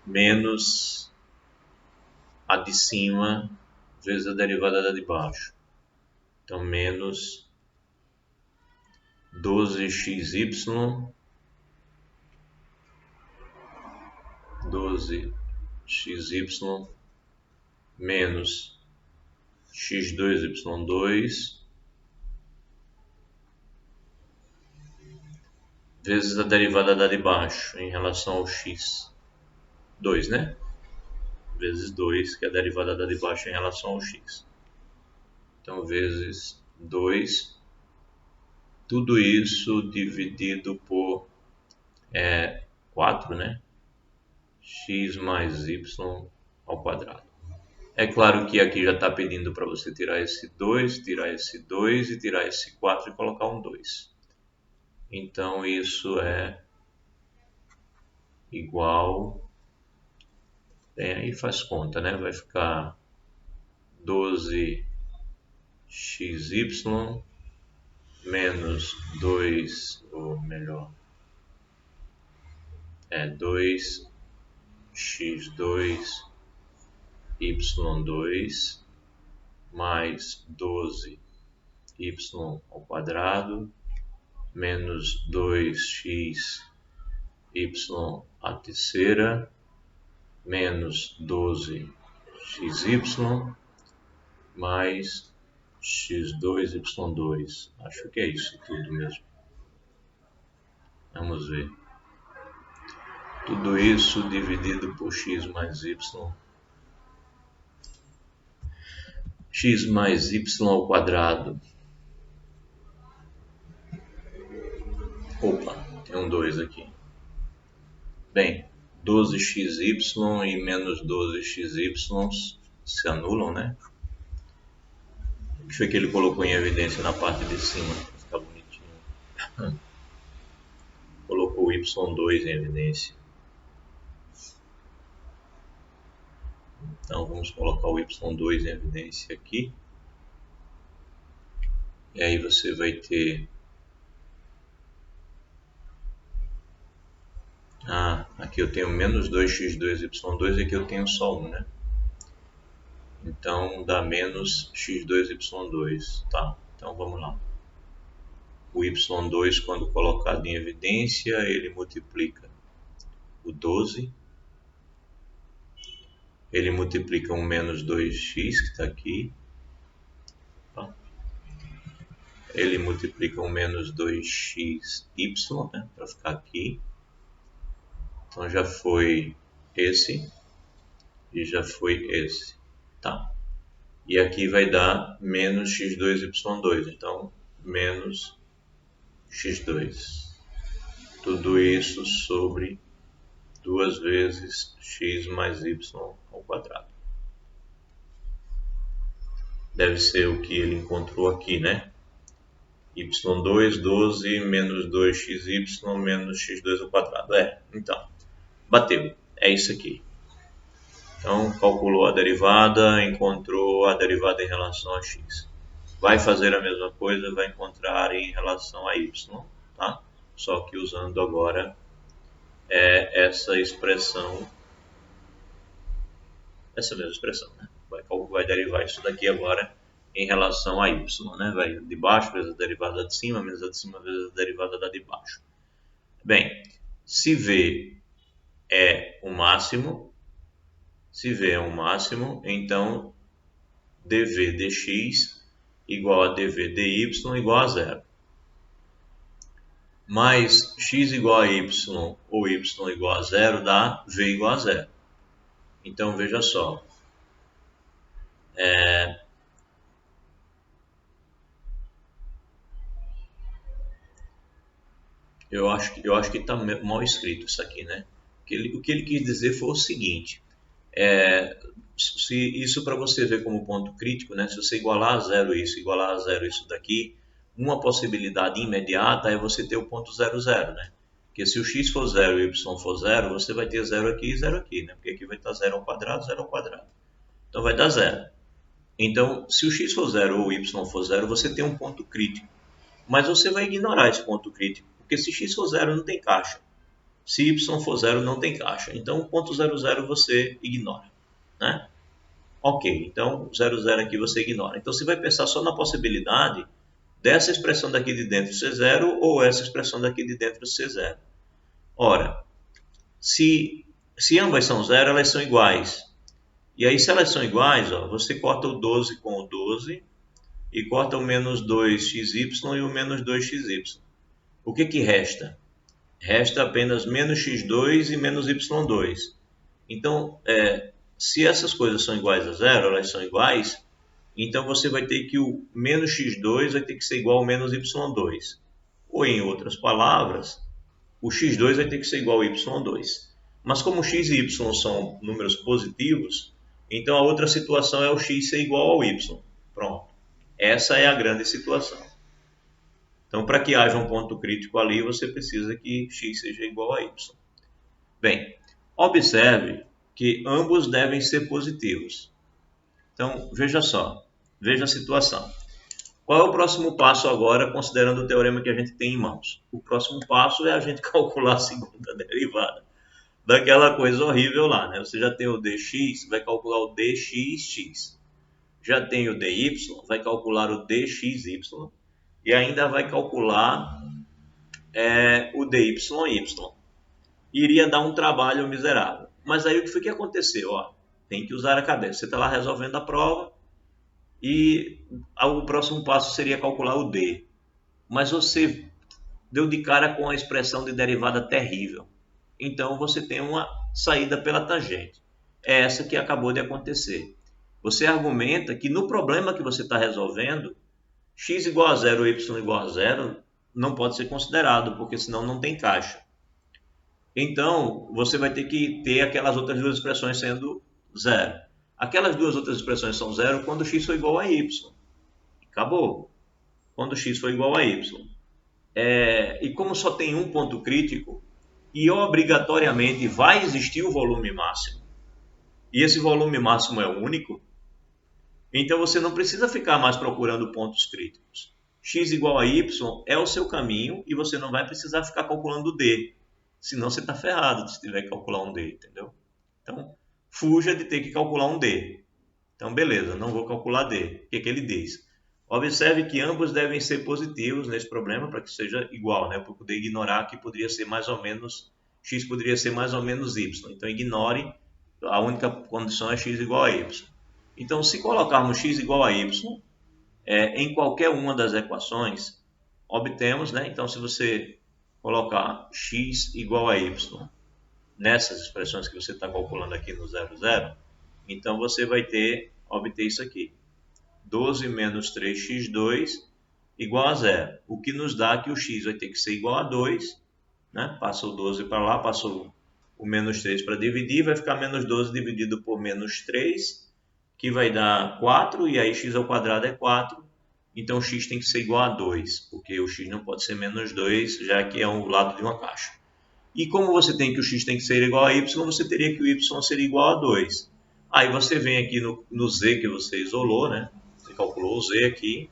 menos a de cima vezes a derivada da de baixo. Então, menos 12xy, 12xy menos x2y2 vezes a derivada da de baixo em relação ao x. 2, né? Vezes 2, que é a derivada da de baixo em relação ao x. Então, vezes 2, tudo isso dividido por 4, né? X mais y ao quadrado. É claro que aqui já está pedindo para você tirar esse 2 e tirar esse 4 e colocar um 2. Então, isso é igual... aí faz conta, né? Vai ficar 12xy menos 2, ou melhor, 2x2y2 mais 12y ao quadrado menos 2xy à terceira menos 12xy mais x2y2. Acho que é isso tudo mesmo. Vamos ver. Tudo isso dividido por x mais y. X mais y ao quadrado. Opa, tem um 2 aqui. Bem, 12xy e menos 12xy se anulam, né? O que foi que ele colocou em evidência na parte de cima? Para ficar bonitinho. Colocou o y2 em evidência. Então vamos colocar o y2 em evidência aqui. E aí você vai ter... aqui eu tenho menos 2x2y2 e aqui eu tenho só 1, né? Então dá menos x2y2, tá? Então vamos lá. O y2, quando colocado em evidência, ele multiplica o 12. Ele multiplica um menos 2x, que está aqui. Tá? Ele multiplica um menos 2xy, né? Para ficar aqui. Então já foi esse e já foi esse. Tá? E aqui vai dar menos x2y2. Então, menos x2. Tudo isso sobre 2 vezes x mais y ao quadrado. Deve ser o que ele encontrou aqui, né? y2, 12, menos 2xy, menos x2 ao quadrado. Então, bateu. É isso aqui. Então, calculou a derivada, encontrou a derivada em relação a x. Vai fazer a mesma coisa, vai encontrar em relação a y, tá? Só que usando agora essa expressão, essa mesma expressão, né? Vai derivar isso daqui agora em relação a y, né? Vai de baixo vezes a derivada de cima, menos a de cima vezes a derivada da de baixo. Bem, se V é o máximo, então dv dx igual a dv dy igual a zero. Mas x igual a y ou y igual a zero dá v igual a zero. Então veja só, Eu acho que está mal escrito isso aqui, né? O que ele quis dizer foi o seguinte: se isso para você ver como ponto crítico, né? Se você igualar a zero isso, igualar a zero isso daqui, uma possibilidade imediata é você ter o ponto zero zero, né? Porque se o x for zero e o y for zero, você vai ter zero aqui e zero aqui, né? Porque aqui vai estar zero ao quadrado. Então vai dar zero. Então, se o x for zero ou o y for zero, você tem um ponto crítico. Mas você vai ignorar esse ponto crítico, porque se x for zero não tem caixa. Se y for zero não tem caixa. Então, o ponto zero zero você ignora, né? Ok, então 0, 0 aqui você ignora. Então você vai pensar só na possibilidade dessa expressão daqui de dentro ser zero ou essa expressão daqui de dentro ser zero. Ora, se ambas são zero, elas são iguais. E aí, se elas são iguais, ó, você corta o 12 com o 12 e corta o menos 2xy e o menos 2xy. O que resta? Resta apenas menos x2 e menos y2. Então, se essas coisas são iguais a zero, elas são iguais, então você vai ter que o menos x2 vai ter que ser igual ao menos y2. Ou, em outras palavras, o x2 vai ter que ser igual ao y2. Mas como x e y são números positivos, então a outra situação é o x ser igual ao y. Pronto. Essa é a grande situação. Então, para que haja um ponto crítico ali, você precisa que x seja igual a y. Bem, observe que ambos devem ser positivos. Então, veja só, veja a situação. Qual é o próximo passo agora, considerando o teorema que a gente tem em mãos? O próximo passo é a gente calcular a segunda derivada daquela coisa horrível lá, né? Você já tem o dx, vai calcular o dxx. Já tem o dy, vai calcular o dxy. E ainda vai calcular o dy. Iria dar um trabalho miserável. Mas aí o que foi que aconteceu? Ó, tem que usar a cabeça. Você está lá resolvendo a prova e o próximo passo seria calcular o d. Mas você deu de cara com a expressão de derivada terrível. Então você tem uma saída pela tangente. É essa que acabou de acontecer. Você argumenta que no problema que você está resolvendo, x igual a zero, y igual a zero, não pode ser considerado, porque senão não tem caixa. Então, você vai ter que ter aquelas outras duas expressões sendo zero. Aquelas duas outras expressões são zero quando x for igual a y. Acabou. Quando x for igual a y. E como só tem um ponto crítico, e obrigatoriamente vai existir o volume máximo, e esse volume máximo é único, então você não precisa ficar mais procurando pontos críticos. X igual a y é o seu caminho e você não vai precisar ficar calculando o d. Senão você está ferrado se tiver que calcular um d, entendeu? Então, fuja de ter que calcular um d. Então, beleza, não vou calcular d. O que ele diz? Observe que ambos devem ser positivos nesse problema para que seja igual, né? Para poder ignorar que poderia ser mais ou menos, x poderia ser mais ou menos y. Então, ignore, a única condição é x igual a y. Então, se colocarmos x igual a y em qualquer uma das equações, obtemos, né? Então, se você colocar x igual a y nessas expressões que você está calculando aqui no 0, 0, então você vai obter isso aqui. 12 menos 3x2 igual a 0. O que nos dá que o x vai ter que ser igual a 2. Né? Passa o 12 para lá, passa o menos 3 para dividir, vai ficar menos 12 dividido por menos 3, que vai dar 4, e aí x ao quadrado é 4. Então, x tem que ser igual a 2, porque o x não pode ser menos 2, já que é um lado de uma caixa. E como você tem que o x tem que ser igual a y, você teria que o y ser igual a 2. Aí você vem aqui no z que você isolou, né? Você calculou o z aqui.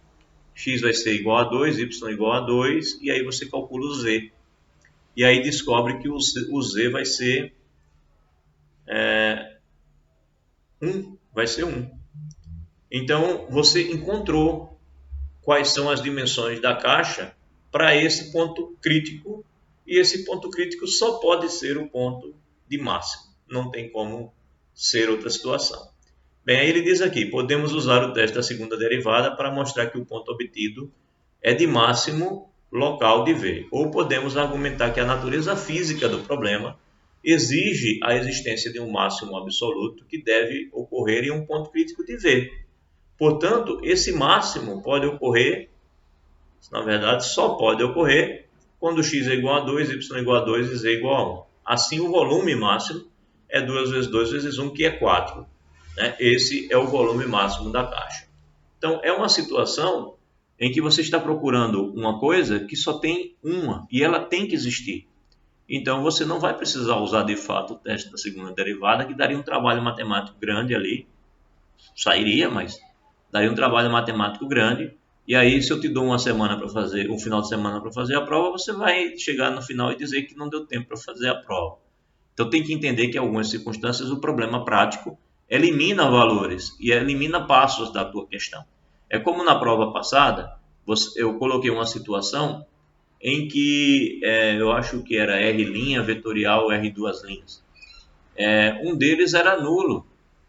X vai ser igual a 2, y igual a 2, e aí você calcula o z. E aí descobre que o z vai ser 1. Vai ser 1. Então, você encontrou quais são as dimensões da caixa para esse ponto crítico, e esse ponto crítico só pode ser o ponto de máximo, não tem como ser outra situação. Bem, aí ele diz aqui, podemos usar o teste da segunda derivada para mostrar que o ponto obtido é de máximo local de V, ou podemos argumentar que a natureza física do problema exige a existência de um máximo absoluto que deve ocorrer em um ponto crítico de V. Portanto, esse máximo pode ocorrer, na verdade, só pode ocorrer quando x é igual a 2, y é igual a 2 e z é igual a 1. Assim, o volume máximo é 2 vezes 2 vezes 1, que é 4. Né? Esse é o volume máximo da caixa. Então, é uma situação em que você está procurando uma coisa que só tem uma, e ela tem que existir. Então, você não vai precisar usar, de fato, o teste da segunda derivada, que daria um trabalho matemático grande ali. Sairia, mas daria um trabalho matemático grande. E aí, se eu te dou uma semana para fazer, um final de semana para fazer a prova, você vai chegar no final e dizer que não deu tempo para fazer a prova. Então, tem que entender que em algumas circunstâncias o problema prático elimina valores e elimina passos da tua questão. É como na prova passada, eu coloquei uma situação em que eu acho que era R' vetorial, R duas linhas. Um deles era nulo,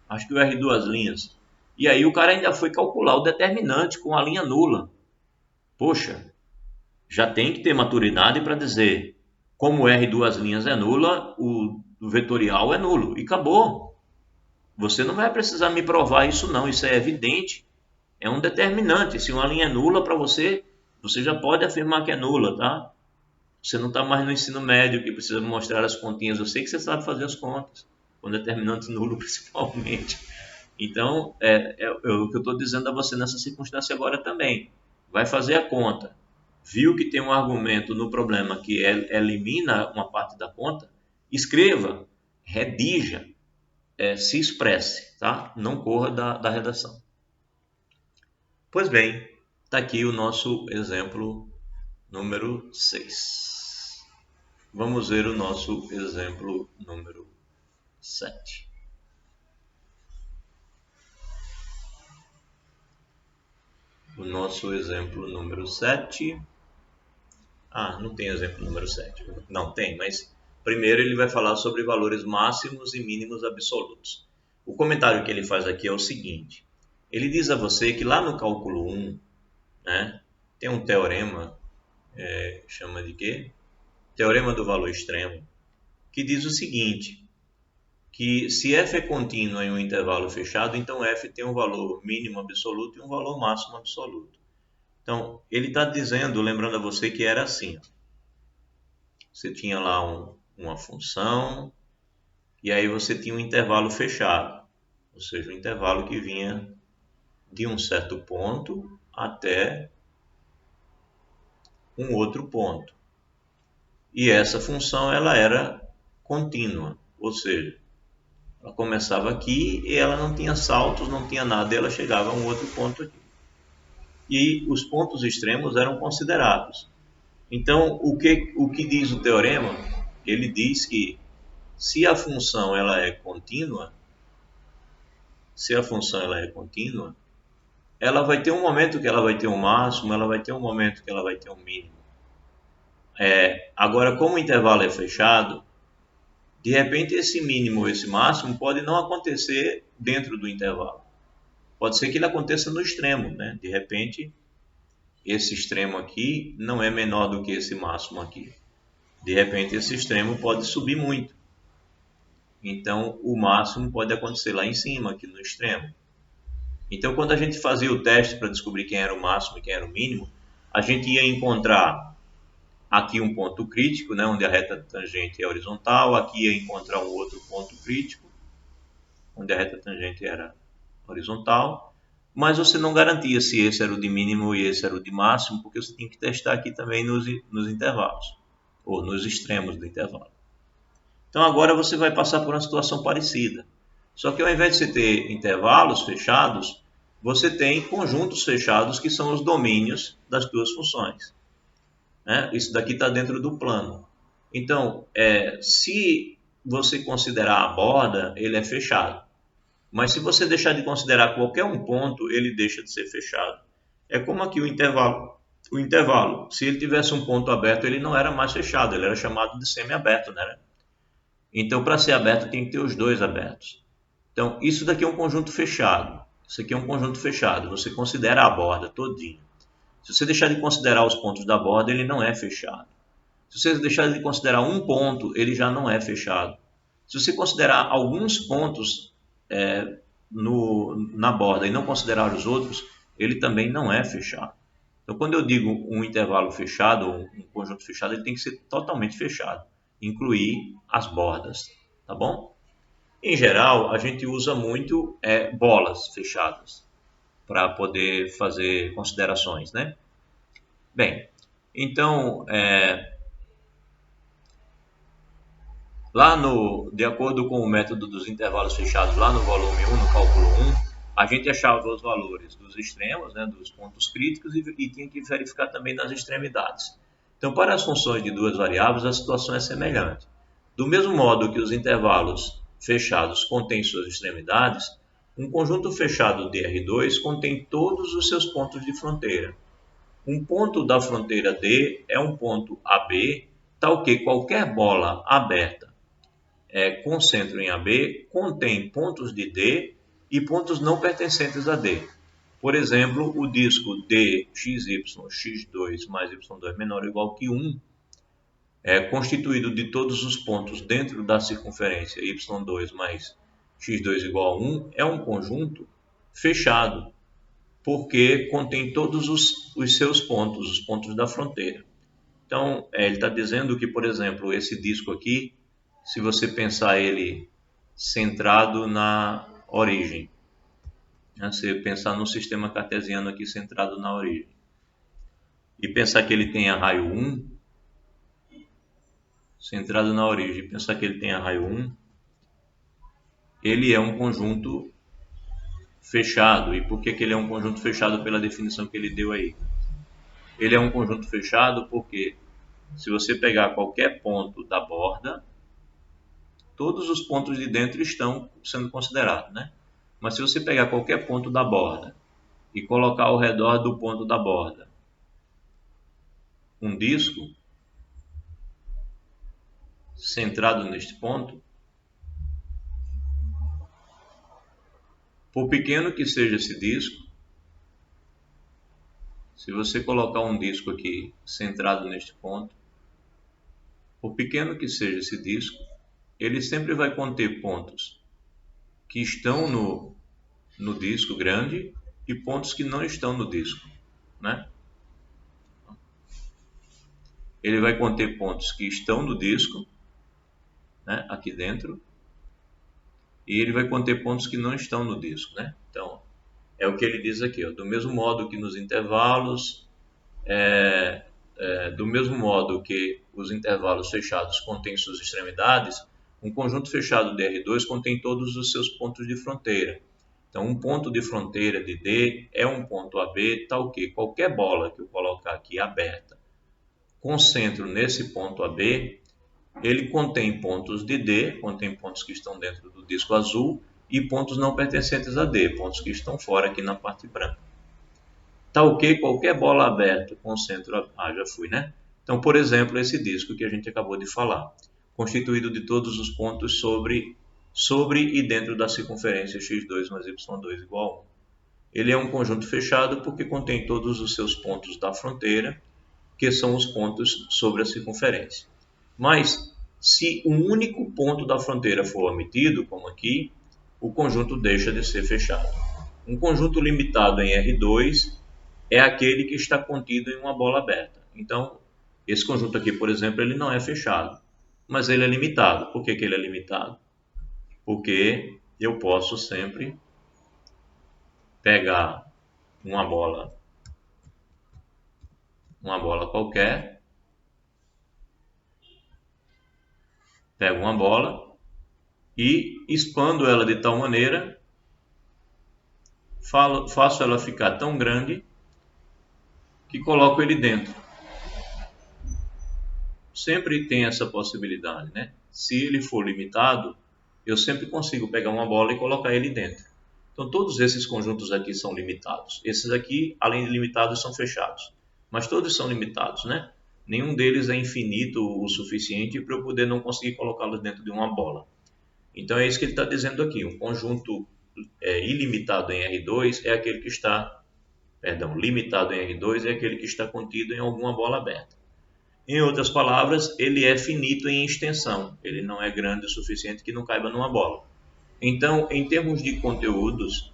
acho que o R duas linhas. E aí o cara ainda foi calcular o determinante com a linha nula. Poxa, já tem que ter maturidade para dizer, como o R duas linhas é nula, o vetorial é nulo. E acabou. Você não vai precisar me provar isso não, isso é evidente. É um determinante. Se uma linha é nula para você, você já pode afirmar que é nula, tá? Você não está mais no ensino médio que precisa mostrar as continhas. Eu sei que você sabe fazer as contas, com determinante nulo principalmente. Então, é o que eu estou dizendo a você nessa circunstância agora também. Vai fazer a conta. Viu que tem um argumento no problema que elimina uma parte da conta? Escreva, redija, se expresse, tá? Não corra da redação. Pois bem, está aqui o nosso exemplo número 6. Vamos ver o nosso exemplo número 7. O nosso exemplo número 7. Não tem exemplo número 7. Não, tem, mas primeiro ele vai falar sobre valores máximos e mínimos absolutos. O comentário que ele faz aqui é o seguinte. Ele diz a você que lá no cálculo 1, né, tem um teorema, chama de quê? Teorema do valor extremo, que diz o seguinte, que se f é contínua em um intervalo fechado, então f tem um valor mínimo absoluto e um valor máximo absoluto. Então, ele está dizendo, lembrando a você que era assim. Você tinha lá uma função, e aí você tinha um intervalo fechado, ou seja, um intervalo que vinha de um certo ponto até um outro ponto. E essa função ela era contínua, ou seja, ela começava aqui e ela não tinha saltos, não tinha nada, e ela chegava a um outro ponto aqui. E os pontos extremos eram considerados. Então, o que diz o teorema? Ele diz que se a função ela é contínua, ela vai ter um momento que ela vai ter um máximo, ela vai ter um momento que ela vai ter um mínimo. Agora, como o intervalo é fechado, de repente esse mínimo ou esse máximo pode não acontecer dentro do intervalo. Pode ser que ele aconteça no extremo, né? De repente, esse extremo aqui não é menor do que esse máximo aqui. De repente, esse extremo pode subir muito. Então, o máximo pode acontecer lá em cima, aqui no extremo. Então, quando a gente fazia o teste para descobrir quem era o máximo e quem era o mínimo, a gente ia encontrar aqui um ponto crítico, né, onde a reta tangente é horizontal, aqui ia encontrar um outro ponto crítico, onde a reta tangente era horizontal, mas você não garantia se esse era o de mínimo e esse era o de máximo, porque você tinha que testar aqui também nos intervalos, ou nos extremos do intervalo. Então agora você vai passar por uma situação parecida, só que ao invés de você ter intervalos fechados, você tem conjuntos fechados que são os domínios das duas funções. Isso daqui está dentro do plano. Então, se você considerar a borda, ele é fechado. Mas se você deixar de considerar qualquer um ponto, ele deixa de ser fechado. É como aqui o intervalo. O intervalo, se ele tivesse um ponto aberto, ele não era mais fechado, ele era chamado de semi-aberto, né? Então, para ser aberto, tem que ter os dois abertos. Então, isso daqui é um conjunto fechado. Isso aqui é um conjunto fechado. Você considera a borda todinha. Se você deixar de considerar os pontos da borda, ele não é fechado. Se você deixar de considerar um ponto, ele já não é fechado. Se você considerar alguns pontos na borda e não considerar os outros, ele também não é fechado. Então, quando eu digo um intervalo fechado, um conjunto fechado, ele tem que ser totalmente fechado, incluir as bordas, tá bom? Em geral, a gente usa muito bolas fechadas para poder fazer considerações, né? Bem, então, de acordo com o método dos intervalos fechados, lá no volume 1, no cálculo 1, a gente achava os valores dos extremos, né, dos pontos críticos, e tinha que verificar também nas extremidades. Então, para as funções de duas variáveis, a situação é semelhante. Do mesmo modo que os intervalos fechados contêm suas extremidades, um conjunto fechado de R2 contém todos os seus pontos de fronteira. Um ponto da fronteira D é um ponto AB, tal que qualquer bola aberta com centro em AB contém pontos de D e pontos não pertencentes a D. Por exemplo, o disco DXY x2 mais y2 menor ou igual que 1 é constituído de todos os pontos dentro da circunferência y2 mais x2 igual a 1, é um conjunto fechado, porque contém todos os seus pontos, os pontos da fronteira. Então, ele está dizendo que, por exemplo, esse disco aqui, se você pensar ele centrado na origem, né? Se pensar no sistema cartesiano aqui centrado na origem, e pensar que ele tenha raio 1, centrado na origem, pensar que ele tenha raio 1, ele é um conjunto fechado. E por que ele é um conjunto fechado? Pela definição que ele deu aí. Ele é um conjunto fechado porque, se você pegar qualquer ponto da borda, todos os pontos de dentro estão sendo considerados, né? Mas se você pegar qualquer ponto da borda e colocar ao redor do ponto da borda um disco centrado neste ponto, por pequeno que seja esse disco, se você colocar um disco aqui centrado neste ponto, por pequeno que seja esse disco, ele sempre vai conter pontos que estão no disco grande e pontos que não estão no disco, né? Ele vai conter pontos que estão no disco, né, aqui dentro, e ele vai conter pontos que não estão no disco, né? Então, é o que ele diz aqui, ó, do mesmo modo que nos intervalos, do mesmo modo que os intervalos fechados contêm suas extremidades, um conjunto fechado de R2 contém todos os seus pontos de fronteira. Então, um ponto de fronteira de D é um ponto AB, tal que qualquer bola que eu colocar aqui aberta com centro nesse ponto AB, ele contém pontos de D, contém pontos que estão dentro do disco azul, e pontos não pertencentes a D, pontos que estão fora aqui na parte branca. Tal que qualquer bola aberta com centro... já fui, né? Então, por exemplo, esse disco que a gente acabou de falar, constituído de todos os pontos sobre e dentro da circunferência x2 mais y2 igual a 1. Ele é um conjunto fechado porque contém todos os seus pontos da fronteira, que são os pontos sobre a circunferência. Mas, se um único ponto da fronteira for omitido, como aqui, o conjunto deixa de ser fechado. Um conjunto limitado em R2 é aquele que está contido em uma bola aberta. Então, esse conjunto aqui, por exemplo, ele não é fechado, mas ele é limitado. Por que ele é limitado? Porque eu posso sempre pegar uma bola qualquer, pego uma bola e expando ela de tal maneira, faço ela ficar tão grande que coloco ele dentro. Sempre tem essa possibilidade, né? Se ele for limitado, eu sempre consigo pegar uma bola e colocar ele dentro. Então, todos esses conjuntos aqui são limitados. Esses aqui, além de limitados, são fechados. Mas todos são limitados, né? Nenhum deles é infinito o suficiente para eu poder não conseguir colocá-los dentro de uma bola. Então, é isso que ele está dizendo aqui. Um conjunto ilimitado em R2 é aquele que está... limitado em R2 é aquele que está contido em alguma bola aberta. Em outras palavras, ele é finito em extensão. Ele não é grande o suficiente que não caiba numa bola. Então, em termos de conteúdos,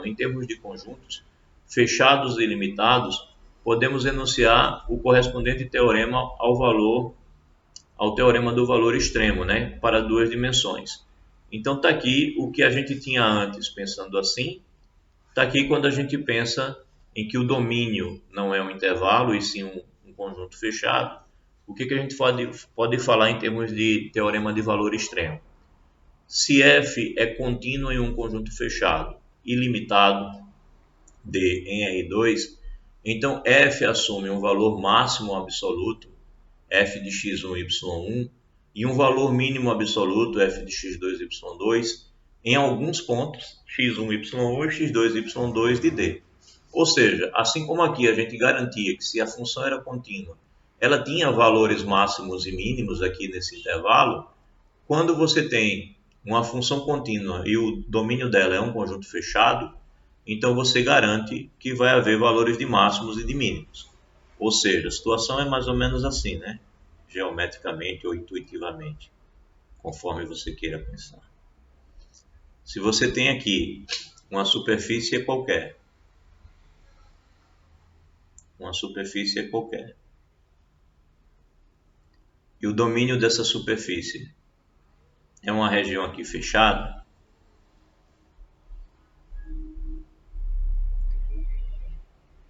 em termos de conjuntos, fechados e limitados, podemos enunciar o correspondente teorema ao teorema do valor extremo, né, para duas dimensões. Então está aqui o que a gente tinha antes pensando assim, está aqui quando a gente pensa em que o domínio não é um intervalo e sim um conjunto fechado. O que a gente pode falar em termos de teorema de valor extremo? Se f é contínuo em um conjunto fechado ilimitado D em R2, então f assume um valor máximo absoluto, f de x1, y1, e um valor mínimo absoluto, f de x2, y2, em alguns pontos, x1, y1 e x2, y2 de D. Ou seja, assim como aqui a gente garantia que se a função era contínua, ela tinha valores máximos e mínimos aqui nesse intervalo, quando você tem uma função contínua e o domínio dela é um conjunto fechado, então você garante que vai haver valores de máximos e de mínimos. Ou seja, a situação é mais ou menos assim, né? Geometricamente ou intuitivamente, conforme você queira pensar. Se você tem aqui uma superfície qualquer, e o domínio dessa superfície é uma região aqui fechada,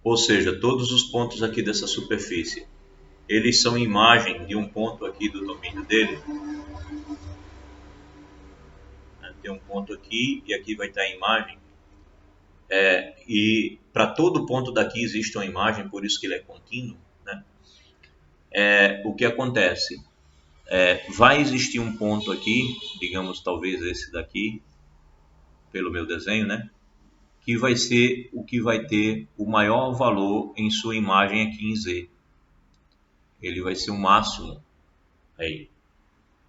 ou seja, todos os pontos aqui dessa superfície, eles são imagem de um ponto aqui do domínio dele. Tem um ponto aqui e aqui vai estar a imagem. E para todo ponto daqui existe uma imagem, por isso que ele é contínuo, né? O que acontece? Vai existir um ponto aqui, digamos talvez esse daqui, pelo meu desenho, né? Que vai ser o que vai ter o maior valor em sua imagem aqui em Z. Ele vai ser o máximo aí,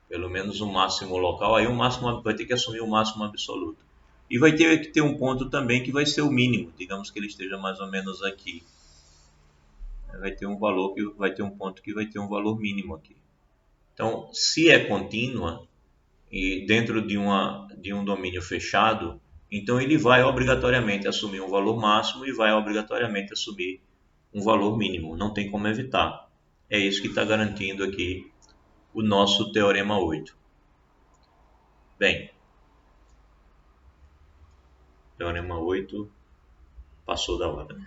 pelo menos o máximo local, aí o máximo vai ter que assumir o máximo absoluto. E vai ter que ter um ponto também que vai ser o mínimo, digamos que ele esteja mais ou menos aqui. Vai ter um valor que vai ter um ponto que vai ter um valor mínimo aqui. Então, se é contínua e dentro de um domínio fechado, então ele vai obrigatoriamente assumir um valor máximo e vai obrigatoriamente assumir um valor mínimo. Não tem como evitar. É isso que está garantindo aqui o nosso teorema 8. Bem, teorema 8 passou da hora.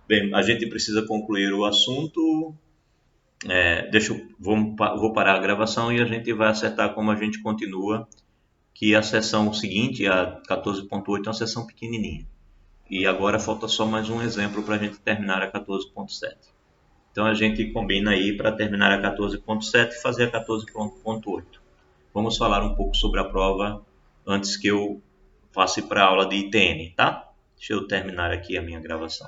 Bem, a gente precisa concluir o assunto. Vou parar a gravação e a gente vai acertar como a gente continua, que a sessão seguinte, a 14.8, é uma sessão pequenininha. E agora falta só mais um exemplo para a gente terminar a 14.7. Então a gente combina aí para terminar a 14.7 e fazer a 14.8. Vamos falar um pouco sobre a prova antes que eu passe para a aula de ITN, tá? Deixa eu terminar aqui a minha gravação.